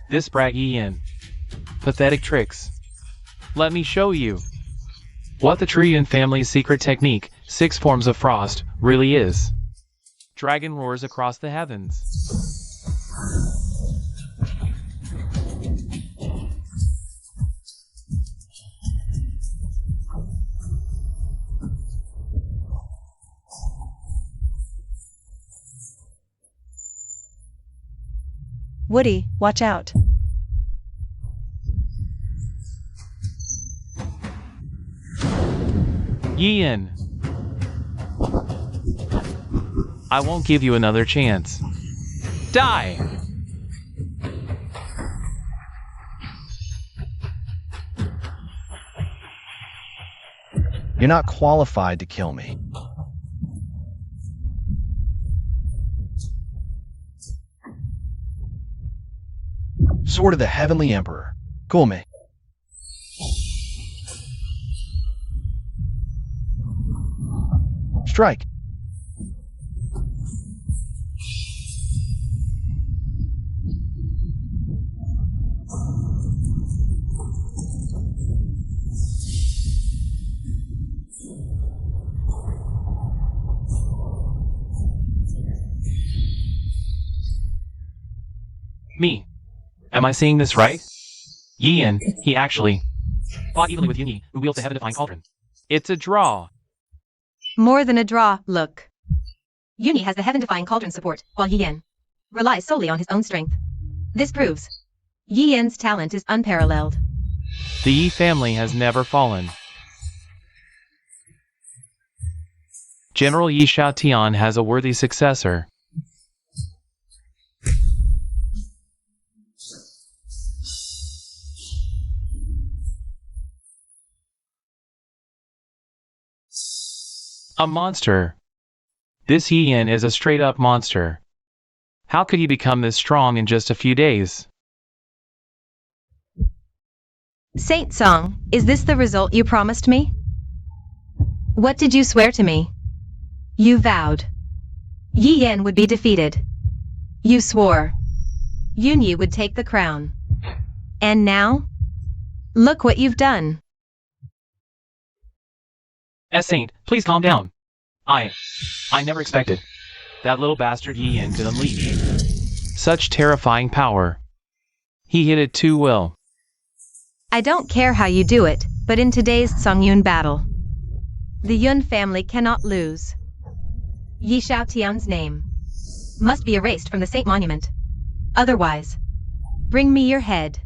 This brat Yin. Pathetic tricks. Let me show you what the Tree Yin family's secret technique, 6 forms of frost, really is. Dragon roars across the heavens. Woody, watch out. Yin. I won't give you another chance. Die! You're not qualified to kill me. Sword of the Heavenly Emperor. Cool me. Strike. Me. Am I seeing this right? Yin, he actually fought evenly with Yunyi, who wields the heaven-defying cauldron. It's a draw. More than a draw, look. Yuni has the heaven-defying cauldron support, while Yi Yan relies solely on his own strength. This proves Yi Yan's talent is unparalleled. The Yi family has never fallen. General Yi Xiaotian has a worthy successor. A monster. This Yi Yan is a straight-up monster. How could he become this strong in just a few days? Saint Song, is this the result you promised me? What did you swear to me? You vowed Yi Yan would be defeated. You swore Yunyi would take the crown. And now? Look what you've done. Saint, please calm down. I never expected that little bastard Yi Yan could unleash such terrifying power. He hit it too well. I don't care how you do it, but in today's Songyun battle, the Yun family cannot lose. Yi Xiaotian's name must be erased from the Saint Monument. Otherwise, bring me your head.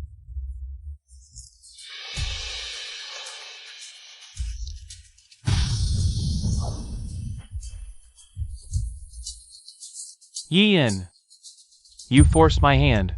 Yi Yan, you forced my hand.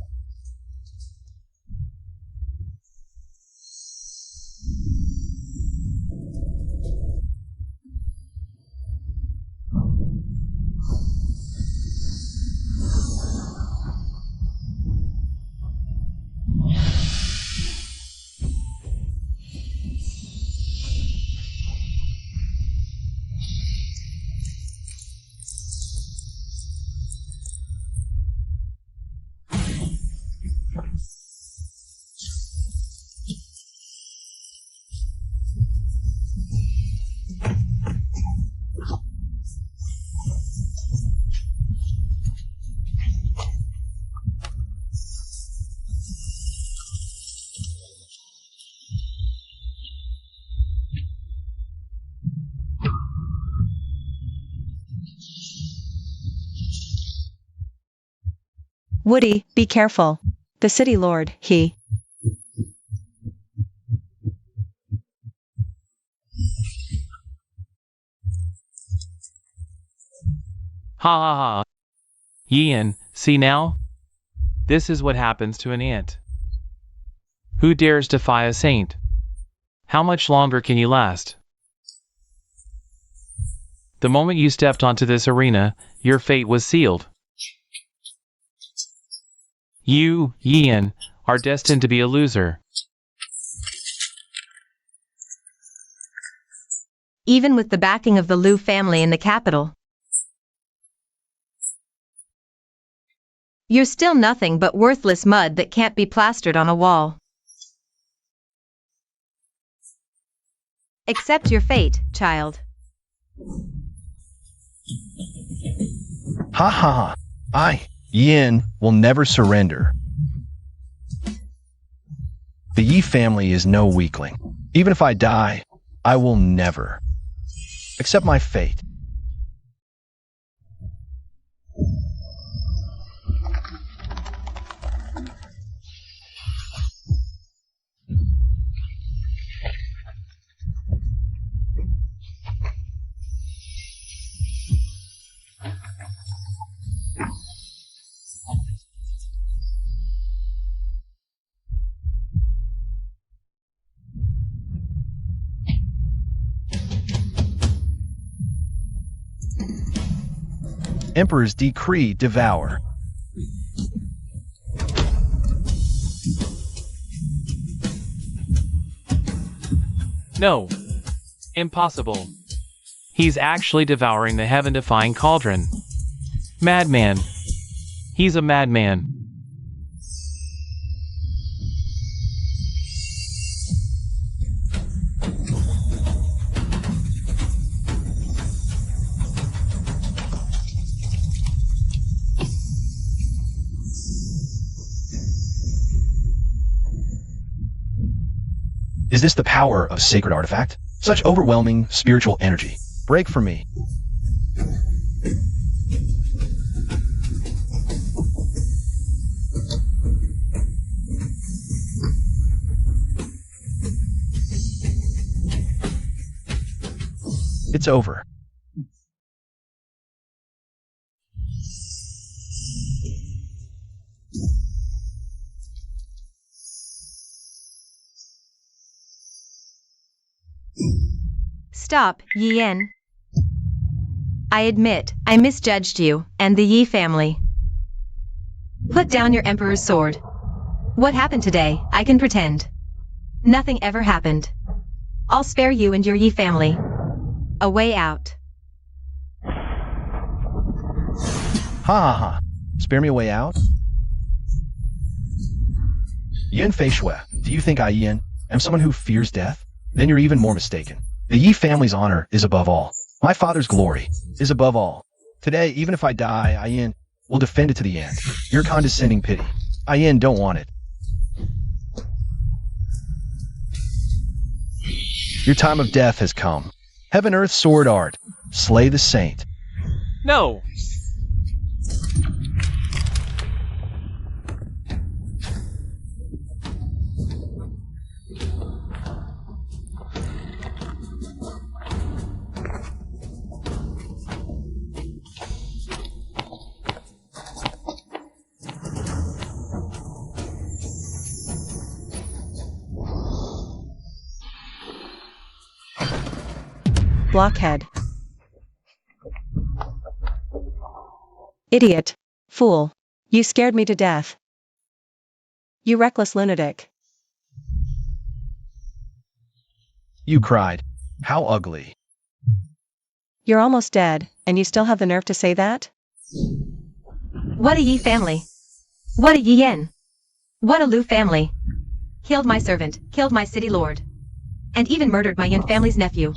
Woody, be careful. The city lord, he. Ha ha ha. Yi Yan, see now? This is what happens to an ant. Who dares defy a saint? How much longer can you last? The moment you stepped onto this arena, your fate was sealed. You, Yi Yan, are destined to be a loser. Even with the backing of the Liu family in the capital, You're still nothing but worthless mud that can't be plastered on a wall. Accept your fate, child. Ha ha ha. I, Yin, will never surrender. The Yi family is no weakling. Even if I die, I will never accept my fate. Emperor's decree devour. No. Impossible. He's actually devouring the heaven-defying cauldron. Madman. He's a madman. Is this the power of sacred artifact? Such overwhelming spiritual energy. Break for me. It's over. Stop, Yin. I admit, I misjudged you, and the Yi family. Put down your Emperor's sword. What happened today, I can pretend. Nothing ever happened. I'll spare you and your Yi family. A way out. Ha ha ha. Spare me a way out? Yin Fei Shui, do you think I, Yin, am someone who fears death? Then you're even more mistaken. The Yi family's honor is above all. My father's glory is above all. Today, even if I die, I, Yin, will defend it to the end. Your condescending pity. I, Yin, don't want it. Your time of death has come. Heaven, earth, sword, art. Slay the saint. No! Blockhead. Idiot. Fool. You scared me to death. You reckless lunatic. You cried. How ugly. You're almost dead, and you still have the nerve to say that? What a Yi family. What a Yin. What a Lu family. Killed my servant, killed my city lord. And even murdered my Yin family's nephew.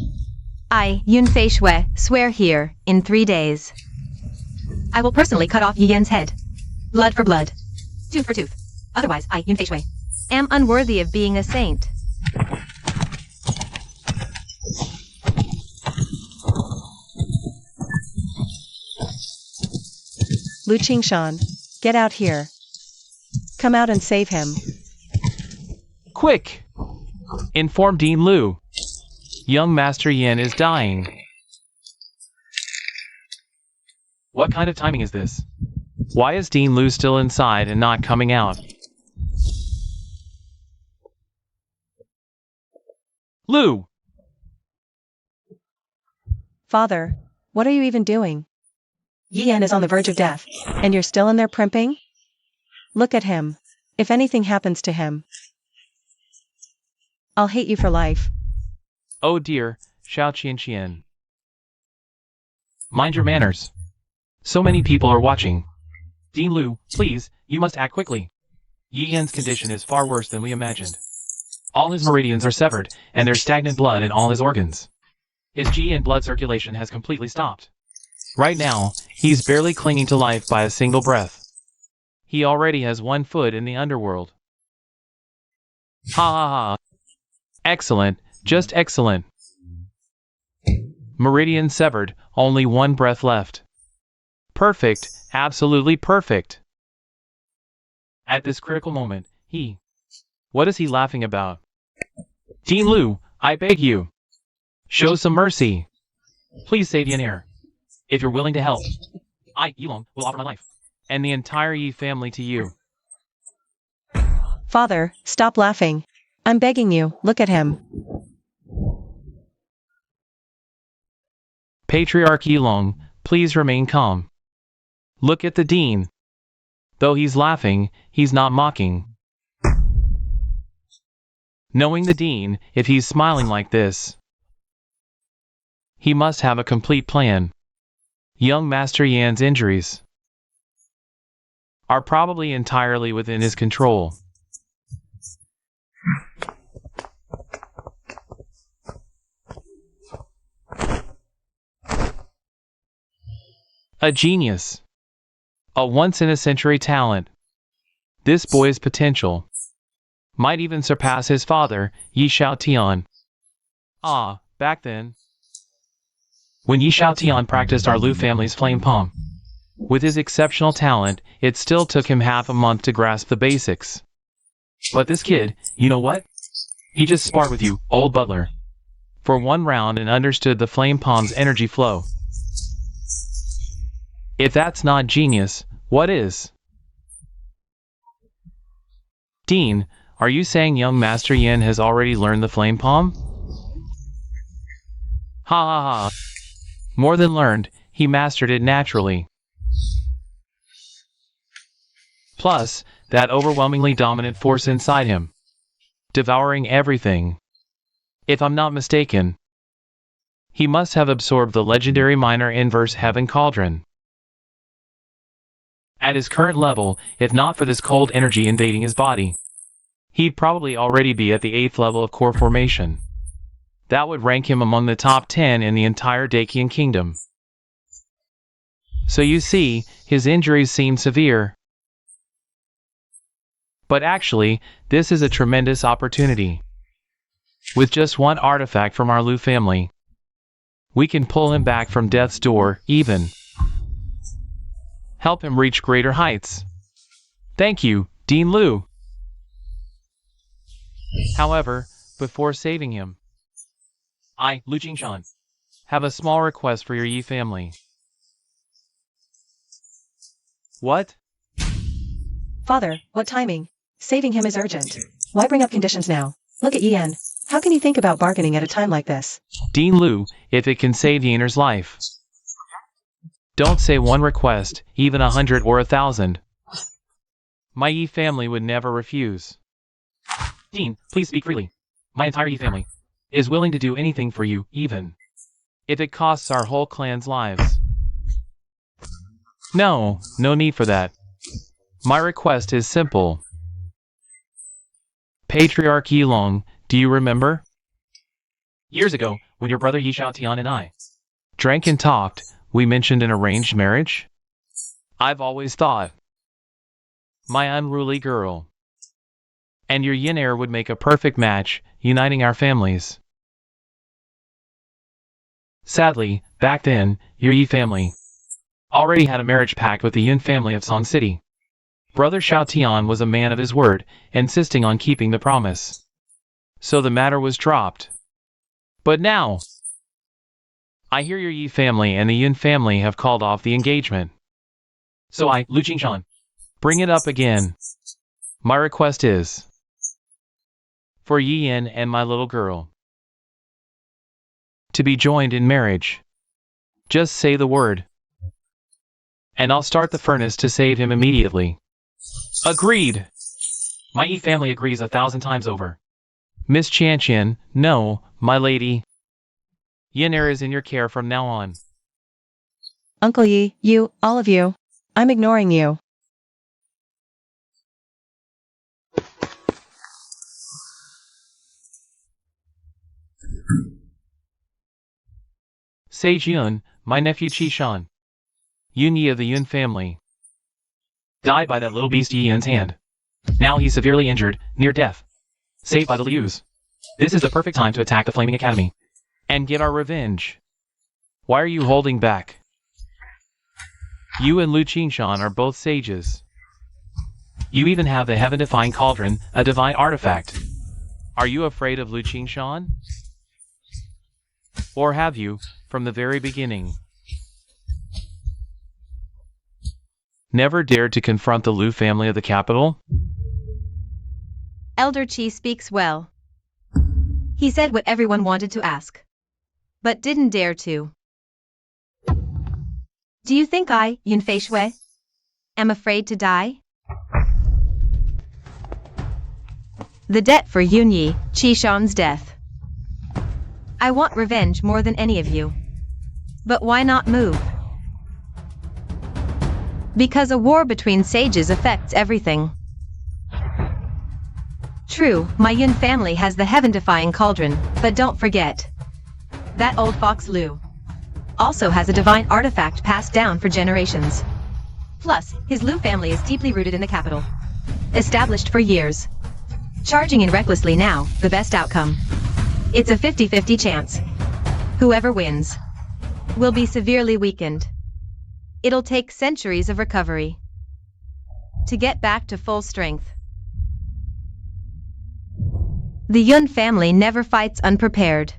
I, Yin Fei Shui, swear here, in 3 days. I will personally cut off Yi Yan's head. Blood for blood. Tooth for tooth. Otherwise, I, Yin Fei Shui, am unworthy of being a saint. Lu Qingshan, get out here. Come out and save him. Quick! Inform Dean Lu. Young Master Yin is dying. What kind of timing is this? Why is Dean Lu still inside and not coming out? Lu! Father, what are you even doing? Yi Yan is on the verge of death, and you're still in there primping? Look at him. If anything happens to him, I'll hate you for life. Oh dear, Xiao Qian. Mind your manners. So many people are watching. Dean Lu, please, you must act quickly. Yi Yan's condition is far worse than we imagined. All his meridians are severed, and there's stagnant blood in all his organs. His Ji and blood circulation has completely stopped. Right now, he's barely clinging to life by a single breath. He already has 1 foot in the underworld. Ha ha ha. Excellent, just excellent. Meridian severed, only 1 breath left. Perfect, absolutely perfect. At this critical moment, what is he laughing about? Dean Lu, I beg you. Show some mercy. Please save Yin Er. If you're willing to help, I, Yilong, will offer my life and the entire Yi family to you. Father, stop laughing. I'm begging you, look at him. Patriarch Yilong, please remain calm. Look at the Dean. Though he's laughing, he's not mocking. Knowing the Dean, if he's smiling like this, he must have a complete plan. Young Master Yan's injuries are probably entirely within his control. A genius. A once-in-a-century talent. This boy's potential might even surpass his father, Yi Xiaotian. Ah, back then, when Yi Xiaotian practiced our Lu family's flame palm, with his exceptional talent, it still took him half a month to grasp the basics. But this kid, you know what? He just sparred with you, old butler, for 1 round and understood the flame palm's energy flow. If that's not genius, what is? Dean, are you saying young Master Yin has already learned the flame palm? Ha ha ha. More than learned, he mastered it naturally. Plus, that overwhelmingly dominant force inside him, devouring everything. If I'm not mistaken, he must have absorbed the legendary minor inverse heaven cauldron. At his current level, if not for this cold energy invading his body, he'd probably already be at the 8th level of core formation. That would rank him among the top 10 in the entire Dacian kingdom. So you see, his injuries seem severe. But actually, this is a tremendous opportunity. With just 1 artifact from our Lu family, we can pull him back from death's door, even help him reach greater heights. Thank you, Dean Lu. However, before saving him, I, Lu Jingshan, have a small request for your Yi family. What? Father, what timing? Saving him is urgent. Why bring up conditions now? Look at Yan. How can you think about bargaining at a time like this? Dean Lu, if it can save Yiner's life. Don't say 1 request, even 100 or 1,000. My Yi family would never refuse. Dean, please speak freely. My entire Yi family is willing to do anything for you, even if it costs our whole clan's lives. No need for that. My request is simple. Patriarch Yilong, do you remember? Years ago, when your brother Yi Xiaotian and I drank and talked, we mentioned an arranged marriage? I've always thought my unruly girl and your yin heir would make a perfect match, uniting our families. Sadly, back then, your Yi family already had a marriage pact with the Yin family of Song City. Brother Xiaotian was a man of his word, insisting on keeping the promise. So the matter was dropped. But now, I hear your Yi family and the Yin family have called off the engagement. So I, Lu Jingshan, bring it up again. My request is for Yi Yin and my little girl to be joined in marriage. Just say the word, and I'll start the furnace to save him immediately. Agreed. My Yi family agrees 1,000 times over. Miss Chanqian, no, my lady. Yin is in your care from now on. Uncle Yi, you, all of you. I'm ignoring you. Sage Yun, my nephew Qishan. Yun Yi of the Yun family. Died by that little beast Yi Yun's hand. Now he's severely injured, near death. Saved by the Lius. This is the perfect time to attack the Flaming Academy. And get our revenge. Why are you holding back? You and Lu Qingshan are both sages. You even have the heaven-defying cauldron, a divine artifact. Are you afraid of Lu Qingshan? Or have you, from the very beginning, never dared to confront the Lu family of the capital? Elder Qi speaks well. He said what everyone wanted to ask, but didn't dare to. Do you think I, Yun Feishui, am afraid to die? The debt for Yun Yi, Qishan's death. I want revenge more than any of you. But why not move? Because a war between sages affects everything. True, my Yun family has the heaven-defying cauldron, but don't forget. That old fox Lu also has a divine artifact passed down for generations. Plus, his Lu family is deeply rooted in the capital. Established for years. Charging in recklessly now, the best outcome. It's a 50-50 chance. Whoever wins will be severely weakened. It'll take centuries of recovery to get back to full strength. The Yun family never fights unprepared.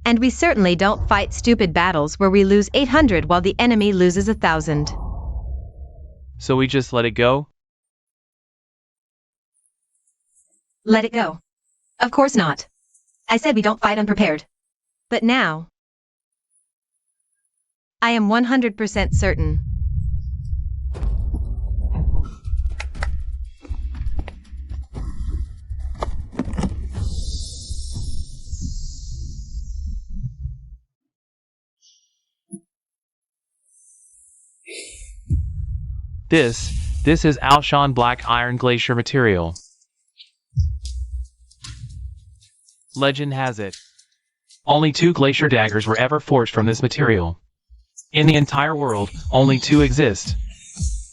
And we certainly don't fight stupid battles where we lose 800 while the enemy loses 1,000. So we just let it go? Let it go. Of course not. I said we don't fight unprepared. But now, I am 100% certain. This is Alshan Black Iron Glacier material. Legend has it, only 2 glacier daggers were ever forged from this material. In the entire world, only 2 exist.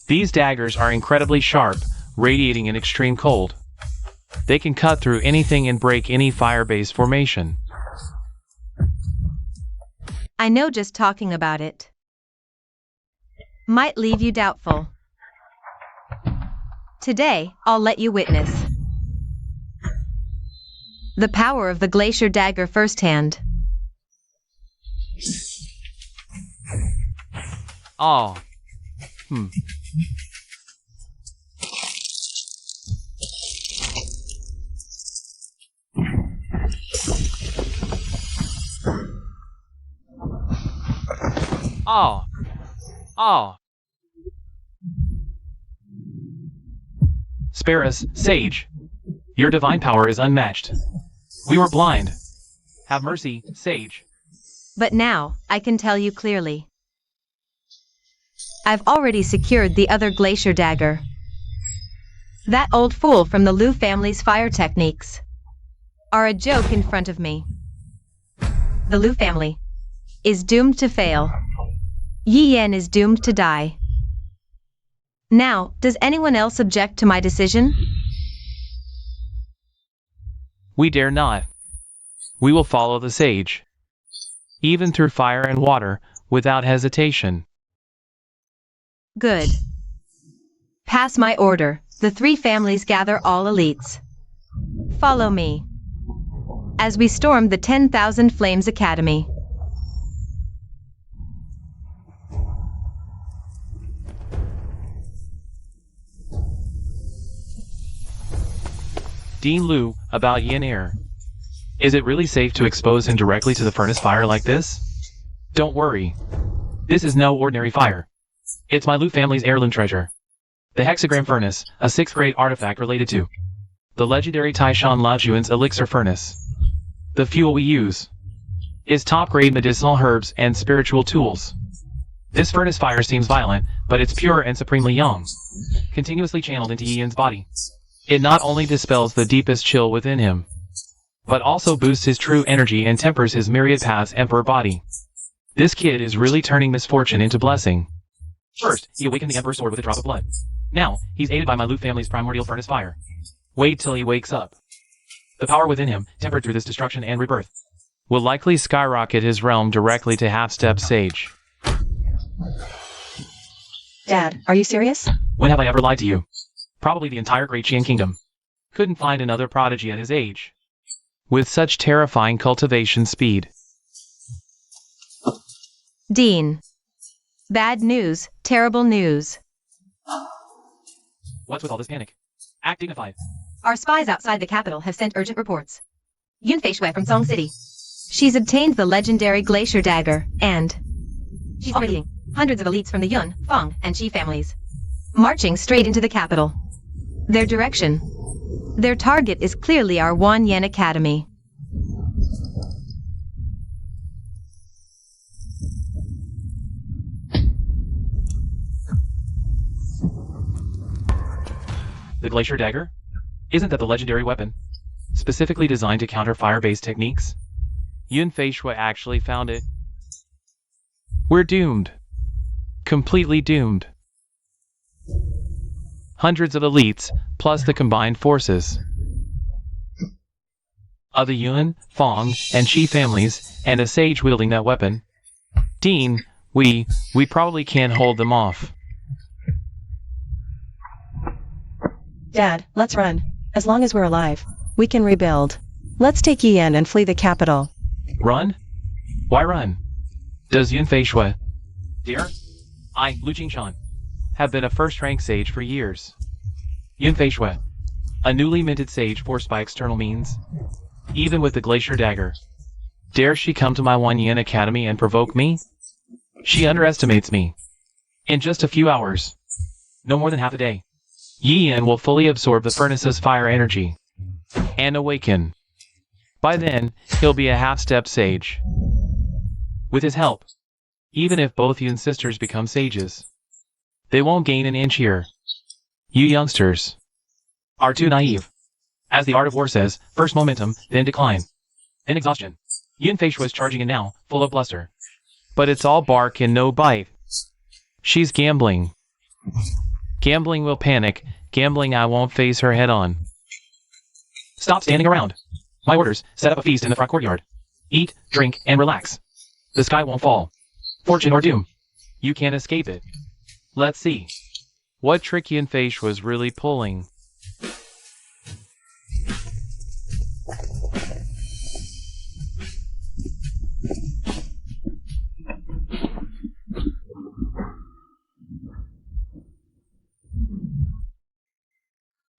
These daggers are incredibly sharp, radiating an extreme cold. They can cut through anything and break any fire-based formation. I know just talking about it might leave you doubtful. Today, I'll let you witness the power of the glacier dagger firsthand. Oh. Oh. Spare us, Sage. Your divine power is unmatched. We were blind. Have mercy, Sage. But now, I can tell you clearly. I've already secured the other glacier dagger. That old fool from the Lu family's fire techniques are a joke in front of me. The Lu family is doomed to fail. Yi Yan is doomed to die. Now, does anyone else object to my decision? We dare not. We will follow the sage, even through fire and water, without hesitation. Good. Pass my order. The 3 families gather all elites. Follow me as we storm the 10,000 Flames Academy. Dean Lu, about Yin Air. Is it really safe to expose him directly to the furnace fire like this? Don't worry. This is no ordinary fire. It's my Lu family's heirloom treasure. The hexagram furnace, a 6th grade artifact related to the legendary Taishan Lajuan's elixir furnace. The fuel we use is top-grade medicinal herbs and spiritual tools. This furnace fire seems violent, but it's pure and supremely young, continuously channeled into Yi Yan's body. It not only dispels the deepest chill within him, but also boosts his true energy and tempers his myriad paths emperor body. This kid is really turning misfortune into blessing. First, he awakened the Emperor's sword with a drop of blood. Now, he's aided by my Lu family's primordial furnace fire. Wait till he wakes up. The power within him, tempered through this destruction and rebirth, will likely skyrocket his realm directly to half-step sage. Dad, are you serious? When have I ever lied to you? Probably the entire Great Qian Kingdom. Couldn't find another prodigy at his age with such terrifying cultivation speed. Dean. Bad news, terrible news. What's with all this panic? Act dignified. Our spies outside the capital have sent urgent reports. Yunfei Shui from Song City. She's obtained the legendary Glacier Dagger, and she's already hundreds of elites from the Yun, Feng, and Qi families, marching straight into the capital. Their target is clearly our Wanyan Academy. The Glacier Dagger? Isn't that the legendary weapon? Specifically designed to counter fire-based techniques? Yunfei Shui actually found it. We're doomed. Completely doomed. Hundreds of elites, plus the combined forces of the Yuan, Feng, and Qi families, and a sage wielding that weapon. Dean, we probably can't hold them off. Dad, let's run. As long as we're alive, we can rebuild. Let's take Yan and flee the capital. Run? Why run? Does Yunfei Shui, dear, I, Lu Jingshan, have been a first-rank sage for years. Yunfei Shui, a newly minted sage forced by external means. Even with the Glacier Dagger, dare she come to my Wanyan Academy and provoke me? She underestimates me. In just a few hours, no more than half a day, Yi Yan will fully absorb the furnace's fire energy and awaken. By then, he'll be a half-step sage. With his help, even if both Yun sisters become sages, they won't gain an inch here. You youngsters are too naive. As the art of war says, first momentum, then decline, then exhaustion. Yunfei Shui was charging in now, full of bluster. But it's all bark and no bite. She's gambling. Gambling will panic, gambling I won't face her head on. Stop standing around. My orders, set up a feast in the front courtyard. Eat, drink, and relax. The sky won't fall. Fortune or doom. You can't escape it. Let's see what trick Yunfei Shui was really pulling.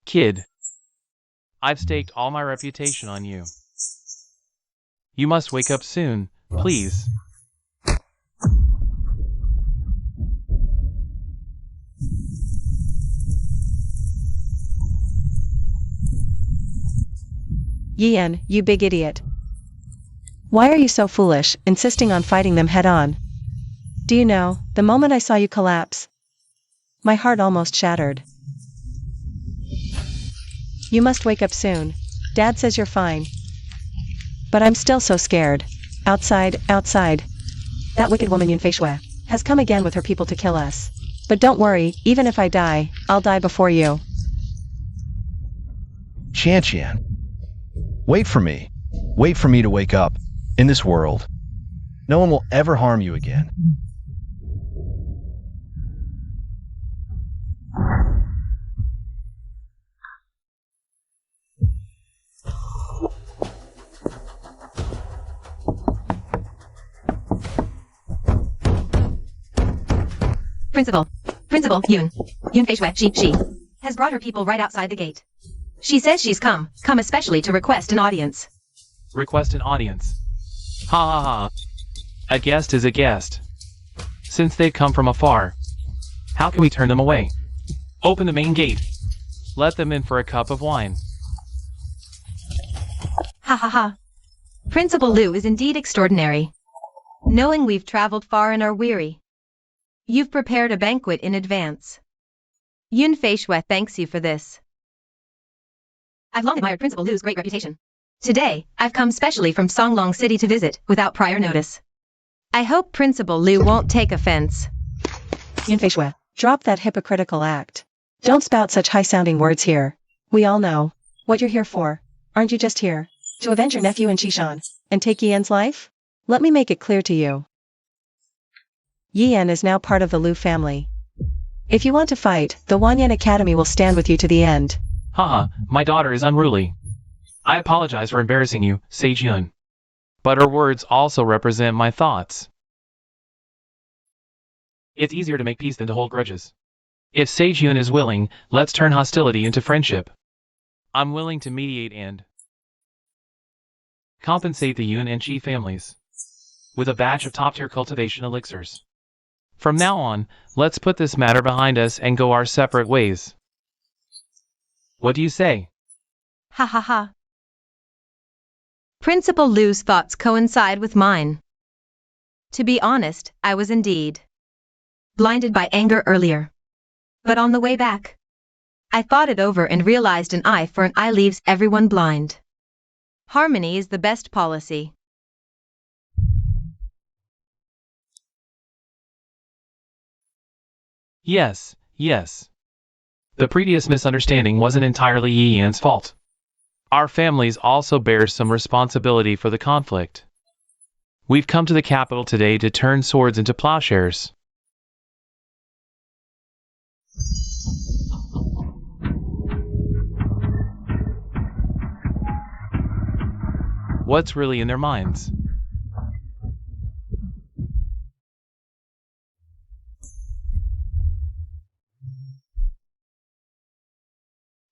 Kid, I've staked all my reputation on you. You must wake up soon, please. Yan, you big idiot. Why are you so foolish, insisting on fighting them head-on? Do you know, the moment I saw you collapse, my heart almost shattered. You must wake up soon. Dad says you're fine. But I'm still so scared. Outside. That wicked woman Yunfei Shui has come again with her people to kill us. But don't worry, even if I die, I'll die before you. Qian. Wait for me. Wait for me to wake up. In this world, no one will ever harm you again. Principal, Yunfei Shui, she has brought her people right outside the gate. She says she's come especially to request an audience. Request an audience. Ha ha ha. A guest is a guest. Since they've come from afar, how can we turn them away? Open the main gate. Let them in for a cup of wine. Ha ha ha. Principal Lu is indeed extraordinary. Knowing we've traveled far and are weary, you've prepared a banquet in advance. Yunfei Shui thanks you for this. I've long admired Principal Lu's great reputation. Today, I've come specially from Songlong City to visit, without prior notice. I hope Principal Liu won't take offense. Yunfei Shui, drop that hypocritical act. Don't spout such high-sounding words here. We all know what you're here for. Aren't you just here to avenge your nephew and Qishan, and take Yian's life? Let me make it clear to you. Yian is now part of the Liu family. If you want to fight, the Wanyan Academy will stand with you to the end. Haha, my daughter is unruly. I apologize for embarrassing you, Sage Yun. But her words also represent my thoughts. It's easier to make peace than to hold grudges. If Sage Yun is willing, let's turn hostility into friendship. I'm willing to mediate and compensate the Yun and Qi families with a batch of top-tier cultivation elixirs. From now on, let's put this matter behind us and go our separate ways. What do you say? Ha ha ha. Principal Liu's thoughts coincide with mine. To be honest, I was indeed blinded by anger earlier. But on the way back, I thought it over and realized an eye for an eye leaves everyone blind. Harmony is the best policy. Yes, yes. The previous misunderstanding wasn't entirely Yi Yan's fault. Our families also bear some responsibility for the conflict. We've come to the capital today to turn swords into plowshares. What's really in their minds?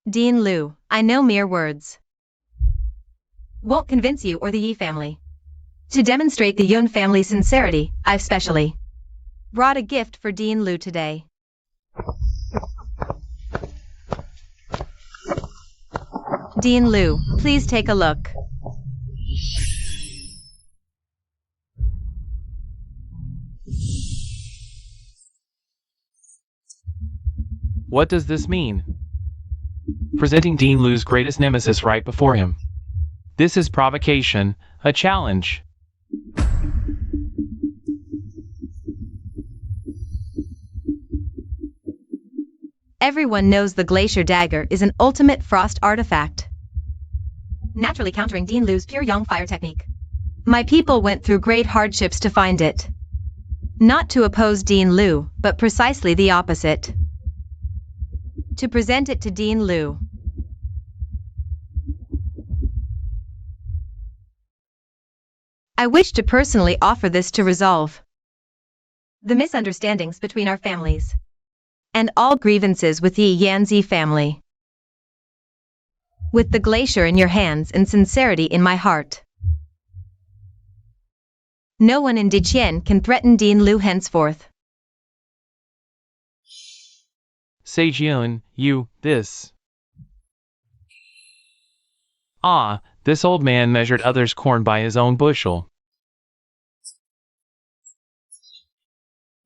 Dean Liu, I know mere words won't convince you or the Yi family. To demonstrate the Yun family's sincerity, I've specially brought a gift for Dean Liu today. Dean Liu, please take a look. What does this mean? Presenting Dean Liu's greatest nemesis right before him. This is provocation, a challenge. Everyone knows the Glacier Dagger is an ultimate frost artifact, naturally countering Dean Liu's pure Yang fire technique. My people went through great hardships to find it. Not to oppose Dean Liu, but precisely the opposite. To present it to Dean Liu. I wish to personally offer this to resolve the misunderstandings between our families and all grievances with Yi Yanzi family. With the glacier in your hands and sincerity in my heart, no one in Diqian can threaten Dean Liu henceforth. Sage Yun, this. Ah, this old man measured others' corn by his own bushel.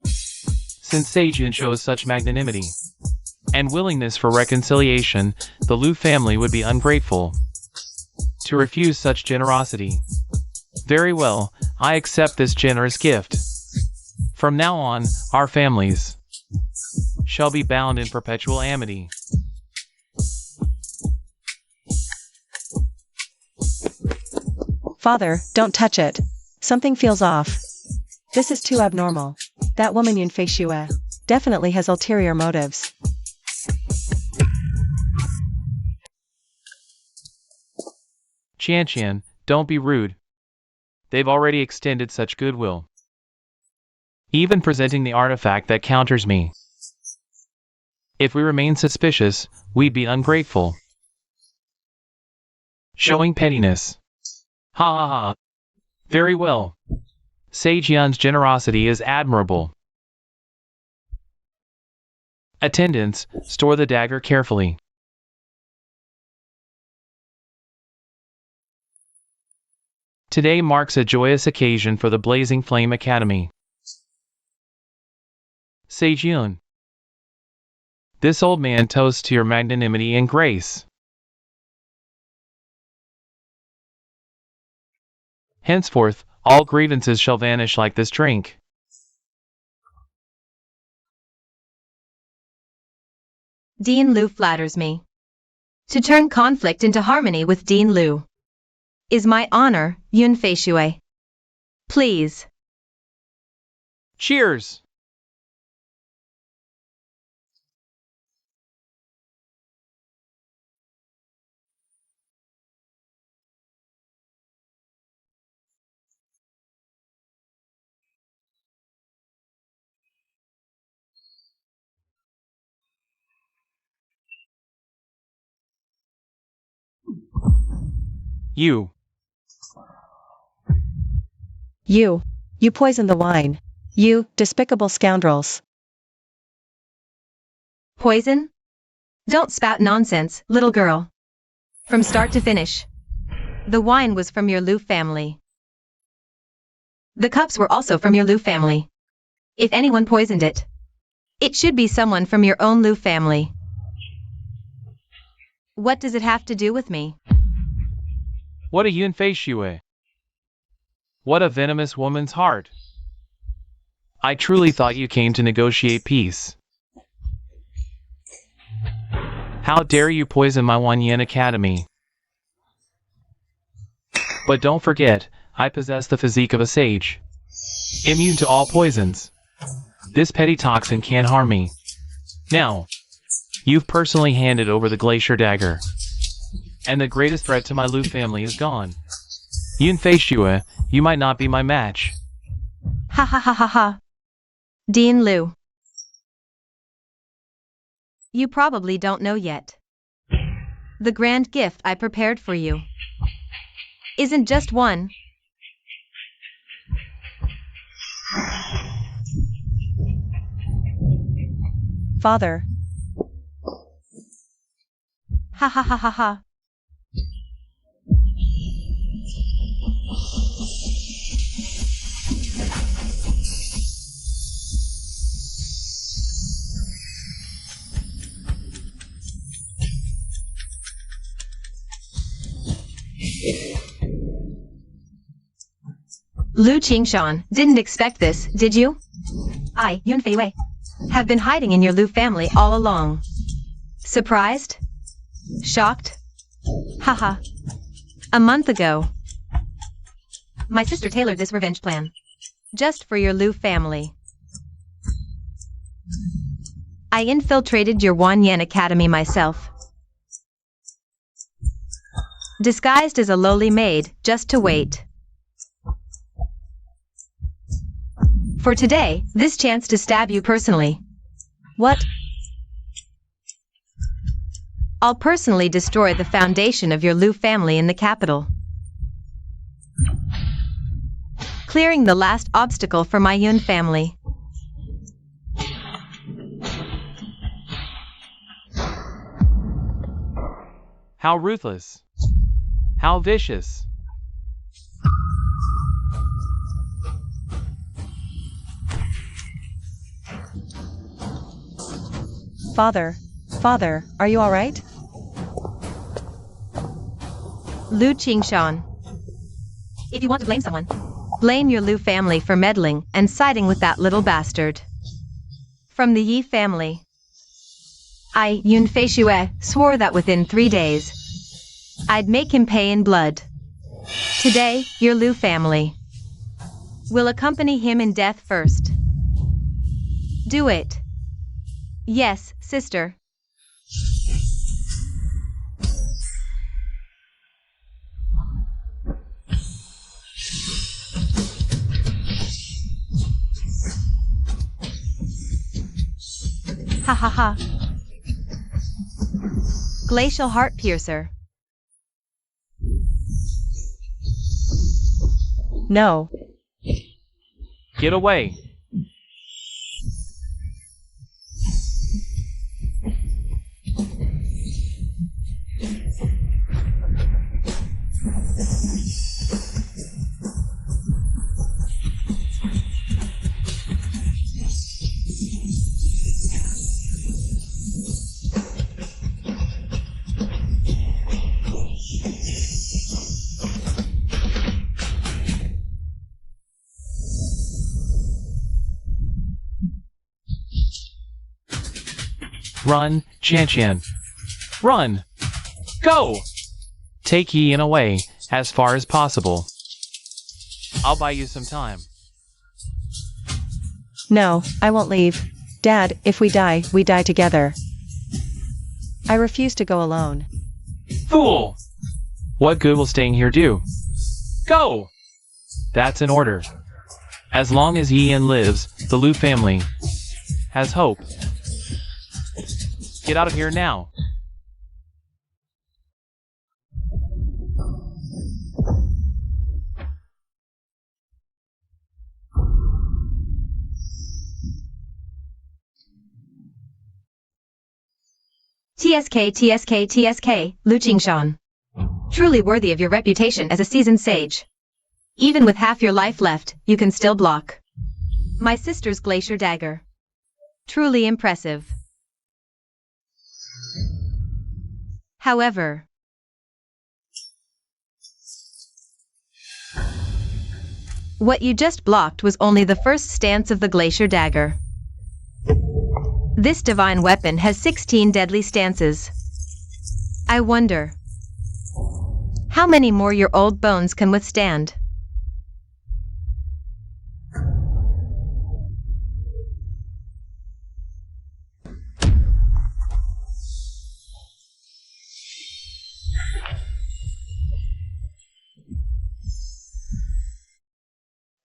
Since Sage Yun shows such magnanimity and willingness for reconciliation, the Liu family would be ungrateful to refuse such generosity. Very well, I accept this generous gift. From now on, our families shall be bound in perpetual amity. Father, don't touch it. Something feels off. This is too abnormal. That woman Yunfei Shui definitely has ulterior motives. Qian, don't be rude. They've already extended such goodwill, even presenting the artifact that counters me. If we remain suspicious, we'd be ungrateful, showing pettiness. Ha ha ha. Very well. Sage Yun's generosity is admirable. Attendants, store the dagger carefully. Today marks a joyous occasion for the Blazing Flame Academy. Sage Yun, this old man toasts to your magnanimity and grace. Henceforth, all grievances shall vanish like this drink. Dean Lu flatters me. To turn conflict into harmony with Dean Lu is my honor, Yun Fei Shui. Please. Cheers! You. You poisoned the wine. You, despicable scoundrels. Poison? Don't spout nonsense, little girl. From start to finish, the wine was from your Lu family. The cups were also from your Lu family. If anyone poisoned it, it should be someone from your own Lu family. What does it have to do with me? What a Yun Fei Shui. What a venomous woman's heart. I truly thought you came to negotiate peace. How dare you poison my Wanyan Academy? But don't forget, I possess the physique of a sage, immune to all poisons. This petty toxin can't harm me. Now, you've personally handed over the glacier dagger, and the greatest threat to my Lu family is gone. Yun Fei Shui, you might not be my match. Ha ha ha ha ha. Dean Lu. You probably don't know yet. The grand gift I prepared for you isn't just one. Father. Ha ha ha ha ha. Lu Qingshan, didn't expect this, did you? I, Yun Fei Wei, have been hiding in your Lu family all along. Surprised? Shocked? Haha. A month ago, my sister tailored this revenge plan, just for your Lu family. I infiltrated your Wanyan Academy myself, disguised as a lowly maid, just to wait for today, this chance to stab you personally. What? I'll personally destroy the foundation of your Lu family in the capital, clearing the last obstacle for my Yun family. How ruthless. How vicious. Father, are you all right? Lu Qingshan. If you want to blame someone, blame your Lu family for meddling and siding with that little bastard from the Yi family. I, Yun Fei Shui, swore that within 3 days, I'd make him pay in blood. Today, your Lu family will accompany him in death first. Do it. Yes, sister. Ha ha ha. Glacial heart piercer. No. Get away. Run, Qian. Run! Go! Take Yian away, as far as possible. I'll buy you some time. No, I won't leave. Dad, if we die together. I refuse to go alone. Fool! What good will staying here do? Go! That's an order. As long as Yian lives, the Liu family has hope. Get out of here now. TSK, Lu Jingshan. Truly worthy of your reputation as a seasoned sage. Even with half your life left, you can still block. My sister's glacier dagger. Truly impressive. However, what you just blocked was only the first stance of the glacier dagger. This divine weapon has 16 deadly stances. I wonder, how many more your old bones can withstand?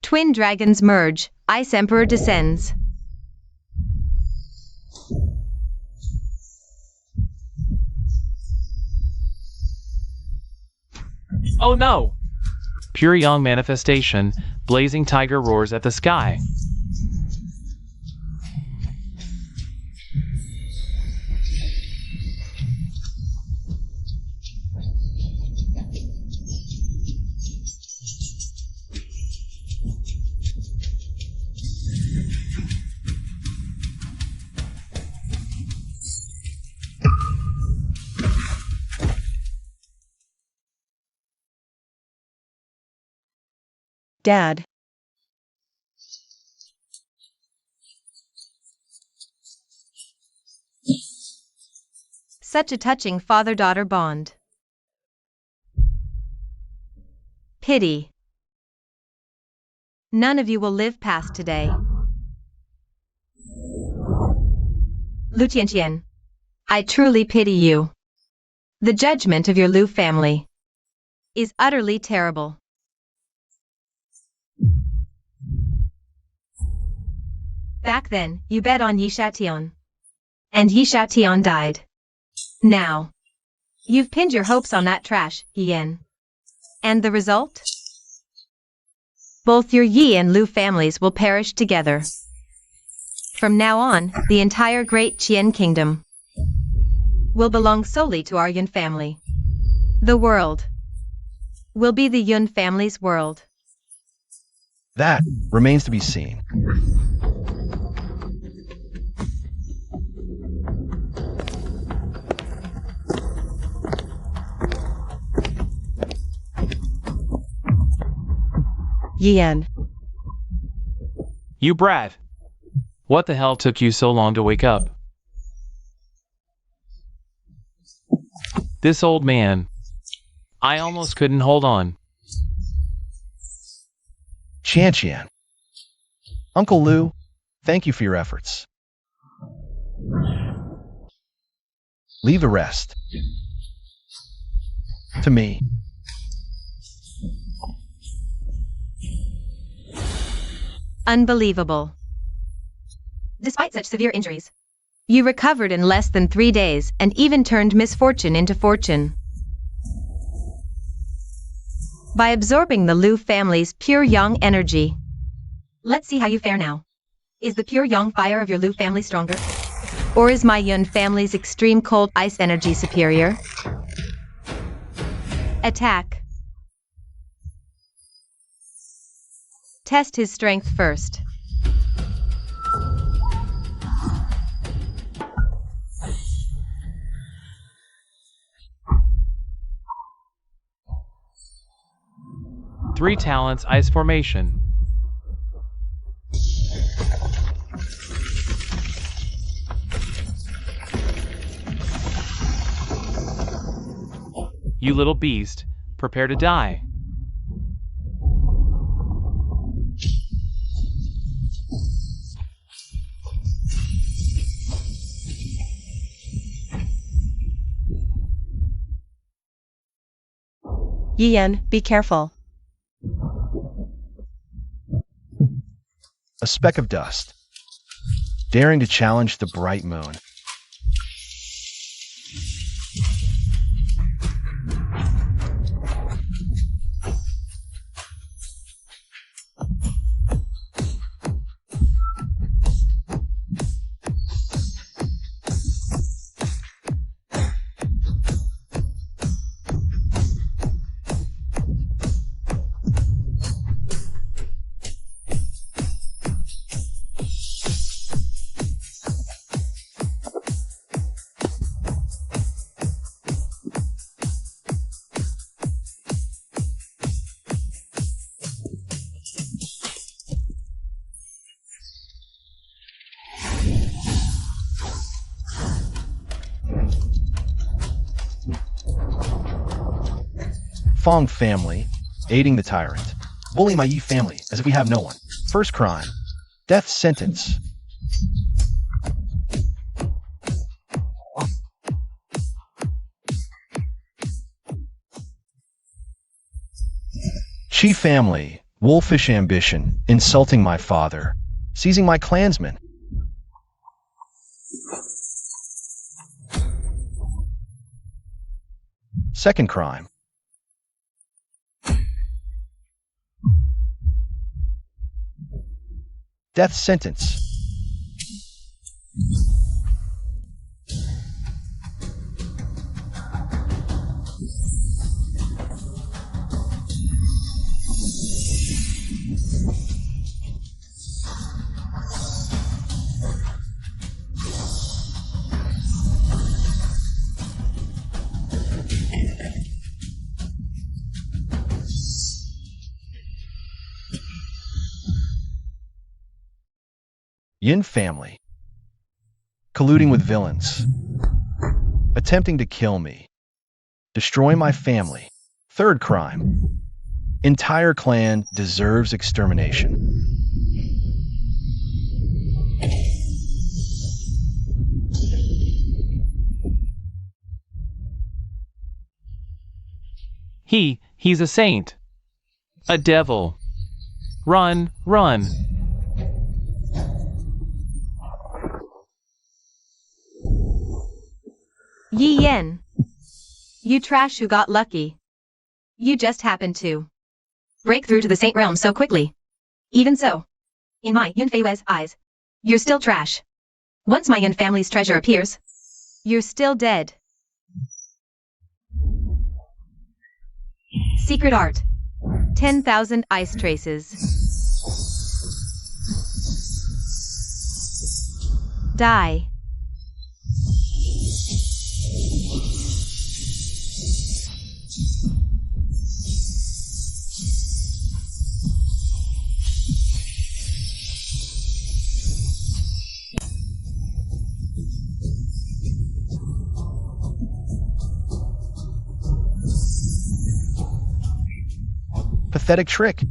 Twin dragons merge, Ice Emperor descends. Oh no! Pure Yang manifestation, blazing tiger roars at the sky. Dad. Such a touching father-daughter bond. Pity. None of you will live past today. Lu Tianqian, I truly pity you. The judgment of your Liu family is utterly terrible. Back then, you bet on Yi Shatian. And Yi Shatian died. Now, you've pinned your hopes on that trash, Yian. And the result? Both your Yi and Liu families will perish together. From now on, the entire Great Qian Kingdom will belong solely to our Yun family. The world will be the Yun family's world. That remains to be seen. Yian. You brat! What the hell took you so long to wake up? This old man. I almost couldn't hold on. Qian. Uncle Liu, thank you for your efforts. Leave the rest to me. Unbelievable. Despite such severe injuries, you recovered in less than 3 days and even turned misfortune into fortune. By absorbing the Liu family's pure yang energy. Let's see how you fare now. Is the pure yang fire of your Liu family stronger? Or is my Yun family's extreme cold ice energy superior? Attack. Test his strength first. Three talents, ice formation. You little beast, prepare to die. Yen, be careful. A speck of dust, daring to challenge the bright moon. Fong family, aiding the tyrant. Bully my Yi family as if we have no one. First crime, death sentence. Chi family, wolfish ambition, insulting my father, seizing my clansmen. Second crime, death sentence. Yin family, colluding with villains, attempting to kill me, destroy my family. Third crime, entire clan deserves extermination. He's a saint. A devil. Run, run. Yi Yen. You trash who got lucky. You just happened to break through to the Saint Realm so quickly. Even so, in my Yunfei's eyes, you're still trash. Once my Yun family's treasure appears, you're still dead. Secret art. 10,000 ice traces. Die. Pathetic trick.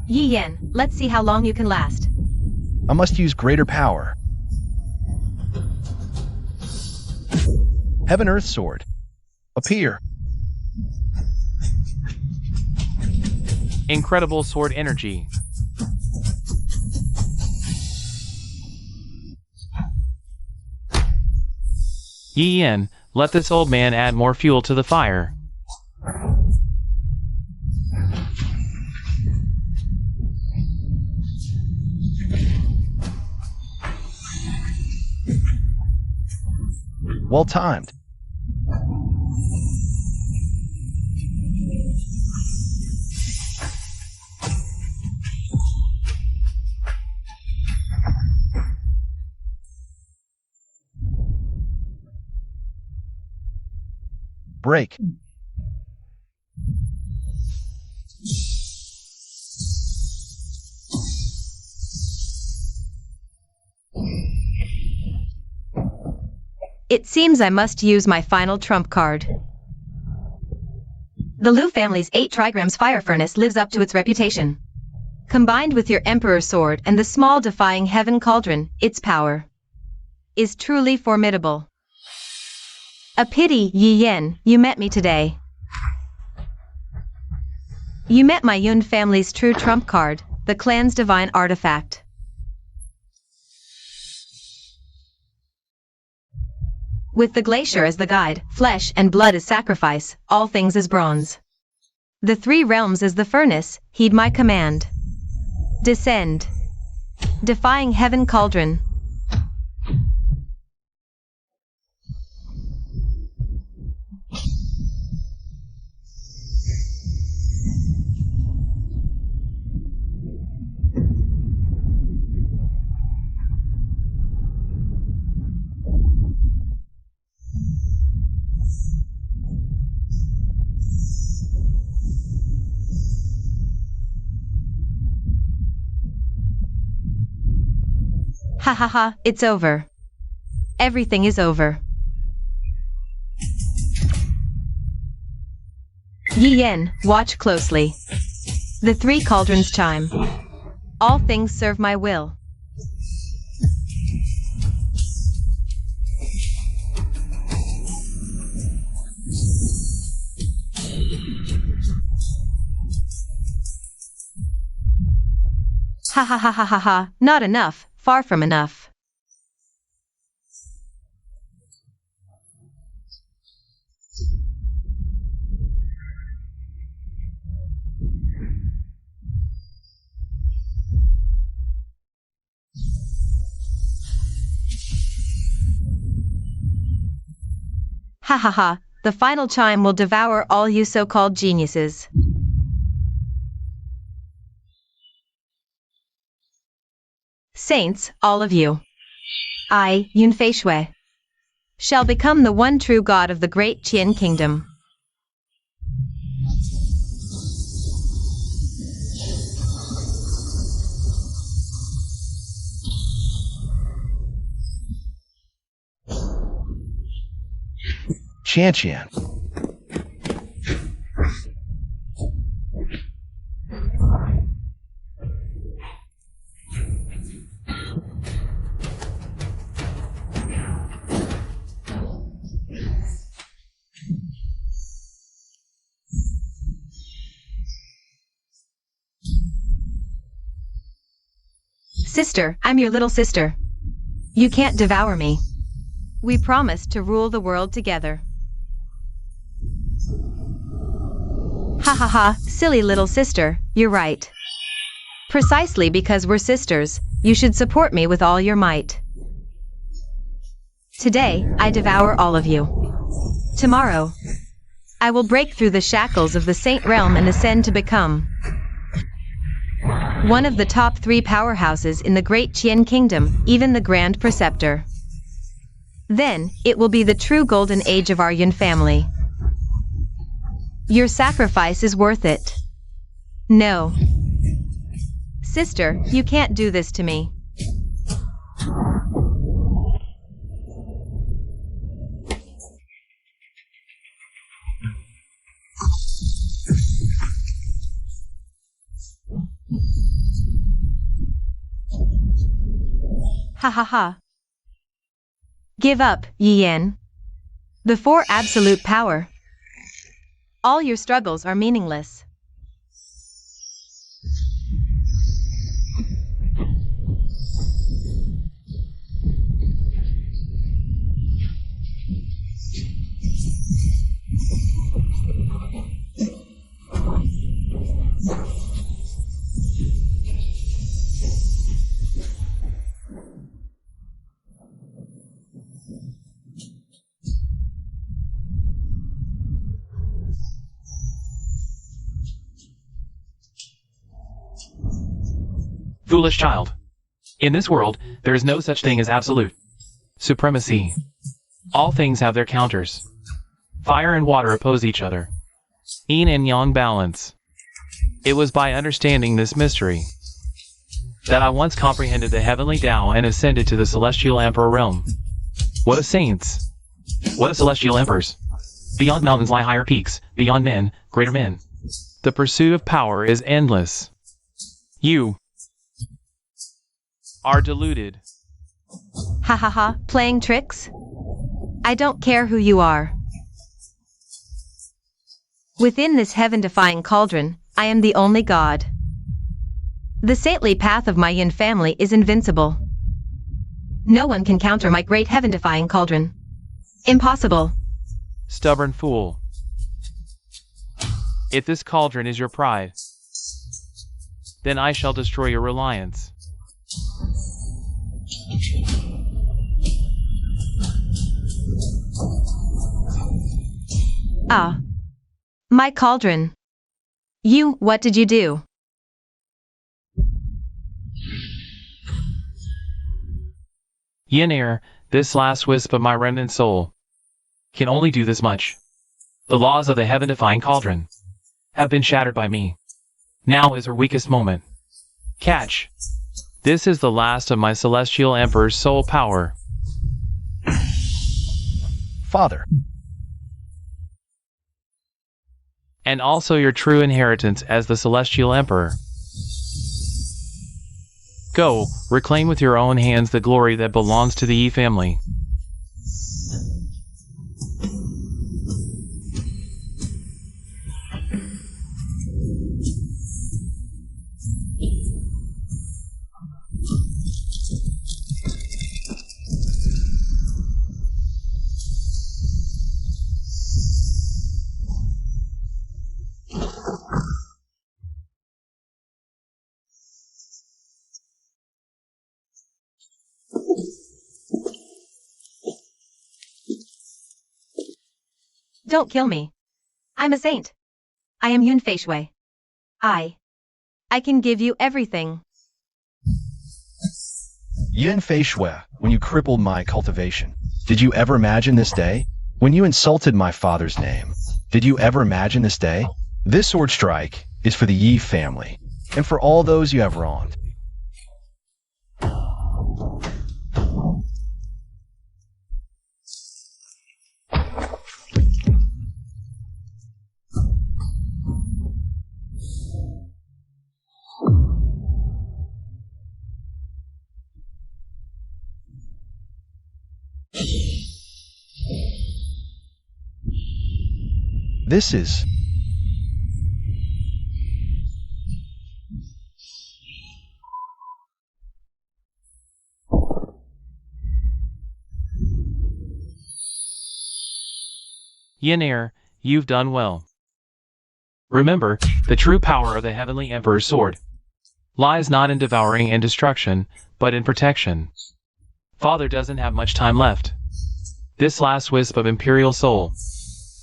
Yi Yen, let's see how long you can last. I must use greater power. Heaven Earth Sword. Appear. Incredible sword energy. Yi Yen, let this old man add more fuel to the fire. Well timed. break. It seems I must use my final trump card. The Lu family's 8 trigrams fire furnace lives up to its reputation. Combined with your Emperor's sword and the small defying heaven cauldron, its power is truly formidable. A pity, Yi Yen, you met me today. You met my Yun family's true trump card, the clan's divine artifact. With the glacier as the guide, flesh and blood as sacrifice, all things as bronze. The 3 realms as the furnace, heed my command. Descend. Defying heaven cauldron. Ha ha ha, it's over. Everything is over. Yi Yen, watch closely. The 3 cauldrons chime. All things serve my will. Ha ha ha ha ha ha, not enough. Far from enough. Ha ha ha, the final chime will devour all you so-called geniuses. Saints, all of you. I, Yun Fei Shui, shall become the one true God of the great Qian kingdom. Qian. Sister, I'm your little sister. You can't devour me. We promised to rule the world together. Ha ha ha, silly little sister, you're right. Precisely because we're sisters, you should support me with all your might. Today, I devour all of you. Tomorrow, I will break through the shackles of the Saint Realm and ascend to become one of the top 3 powerhouses in the great Qian kingdom, even the Grand Preceptor. Then, it will be the true golden age of our Yun family. Your sacrifice is worth it. No. Sister, you can't do this to me. Ha ha ha. Give up, Yi Yen. Before absolute power, all your struggles are meaningless. Foolish child. In this world, there is no such thing as absolute supremacy. All things have their counters. Fire and water oppose each other. Yin and yang balance. It was by understanding this mystery that I once comprehended the heavenly Tao and ascended to the celestial emperor realm. What of saints? What of celestial emperors? Beyond mountains lie higher peaks, beyond men, greater men. The pursuit of power is endless. You are deluded. Ha ha ha, playing tricks? I don't care who you are. Within this heaven-defying cauldron, I am the only god. The saintly path of my yin family is invincible. No one can counter my great heaven-defying cauldron. Impossible. Stubborn fool. If this cauldron is your pride, then I shall destroy your reliance. Ah. My cauldron. What did you do? Yin air, this last wisp of my remnant soul, can only do this much. The laws of the heaven-defying cauldron have been shattered by me. Now is her weakest moment. Catch. This is the last of my celestial emperor's soul power. Father. And also your true inheritance as the celestial emperor. Go, reclaim with your own hands the glory that belongs to the Yi family. Don't kill me. I'm a saint. I am Yun Fei Shui. I can give you everything. Yin Fei Shui, when you crippled my cultivation, did you ever imagine this day? When you insulted my father's name, did you ever imagine this day? This sword strike is for the Yi family, and for all those you have wronged. This is Yin air, you've done well. Remember, the true power of the heavenly emperor's sword lies not in devouring and destruction, but in protection. Father doesn't have much time left. This last wisp of imperial soul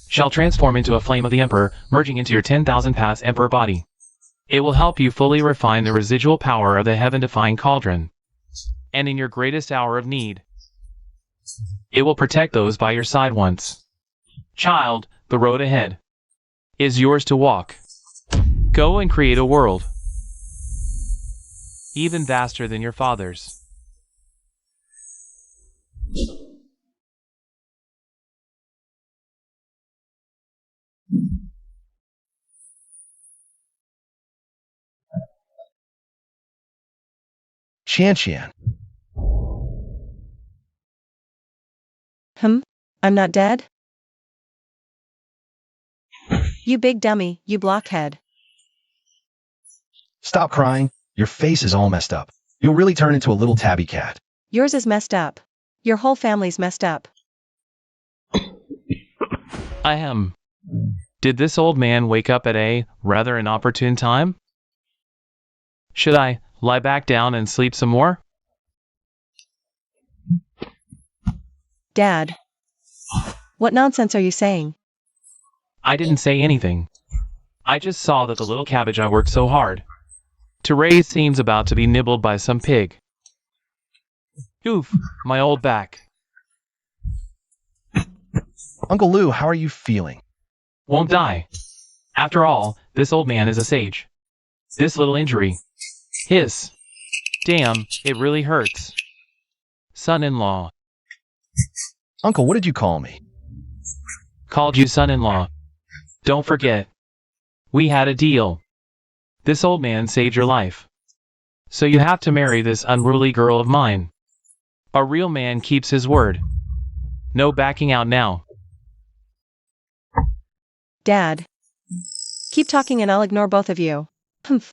shall transform into a flame of the emperor, merging into your 10,000 paths emperor body. It will help you fully refine the residual power of the heaven-defying cauldron. And in your greatest hour of need, it will protect those by your side once. Child, the road ahead is yours to walk. Go and create a world even vaster than your father's. Qian. I'm not dead? You big dummy, you blockhead. Stop crying. Your face is all messed up. You'll really turn into a little tabby cat. Yours is messed up. Your whole family's messed up. I am. Did this old man wake up at a rather inopportune time? Should I lie back down and sleep some more? Dad. What nonsense are you saying? I didn't say anything. I just saw that the little cabbage I worked so hard to raise seems about to be nibbled by some pig. Oof, my old back. Uncle Lou, how are you feeling? Won't die. After all, this old man is a sage. This little injury. Hiss. Damn, it really hurts. Son-in-law. Uncle, what did you call me? Called you son-in-law. Don't forget. We had a deal. This old man saved your life. So you have to marry this unruly girl of mine. A real man keeps his word. No backing out now. Dad. Keep talking and I'll ignore both of you. Humph.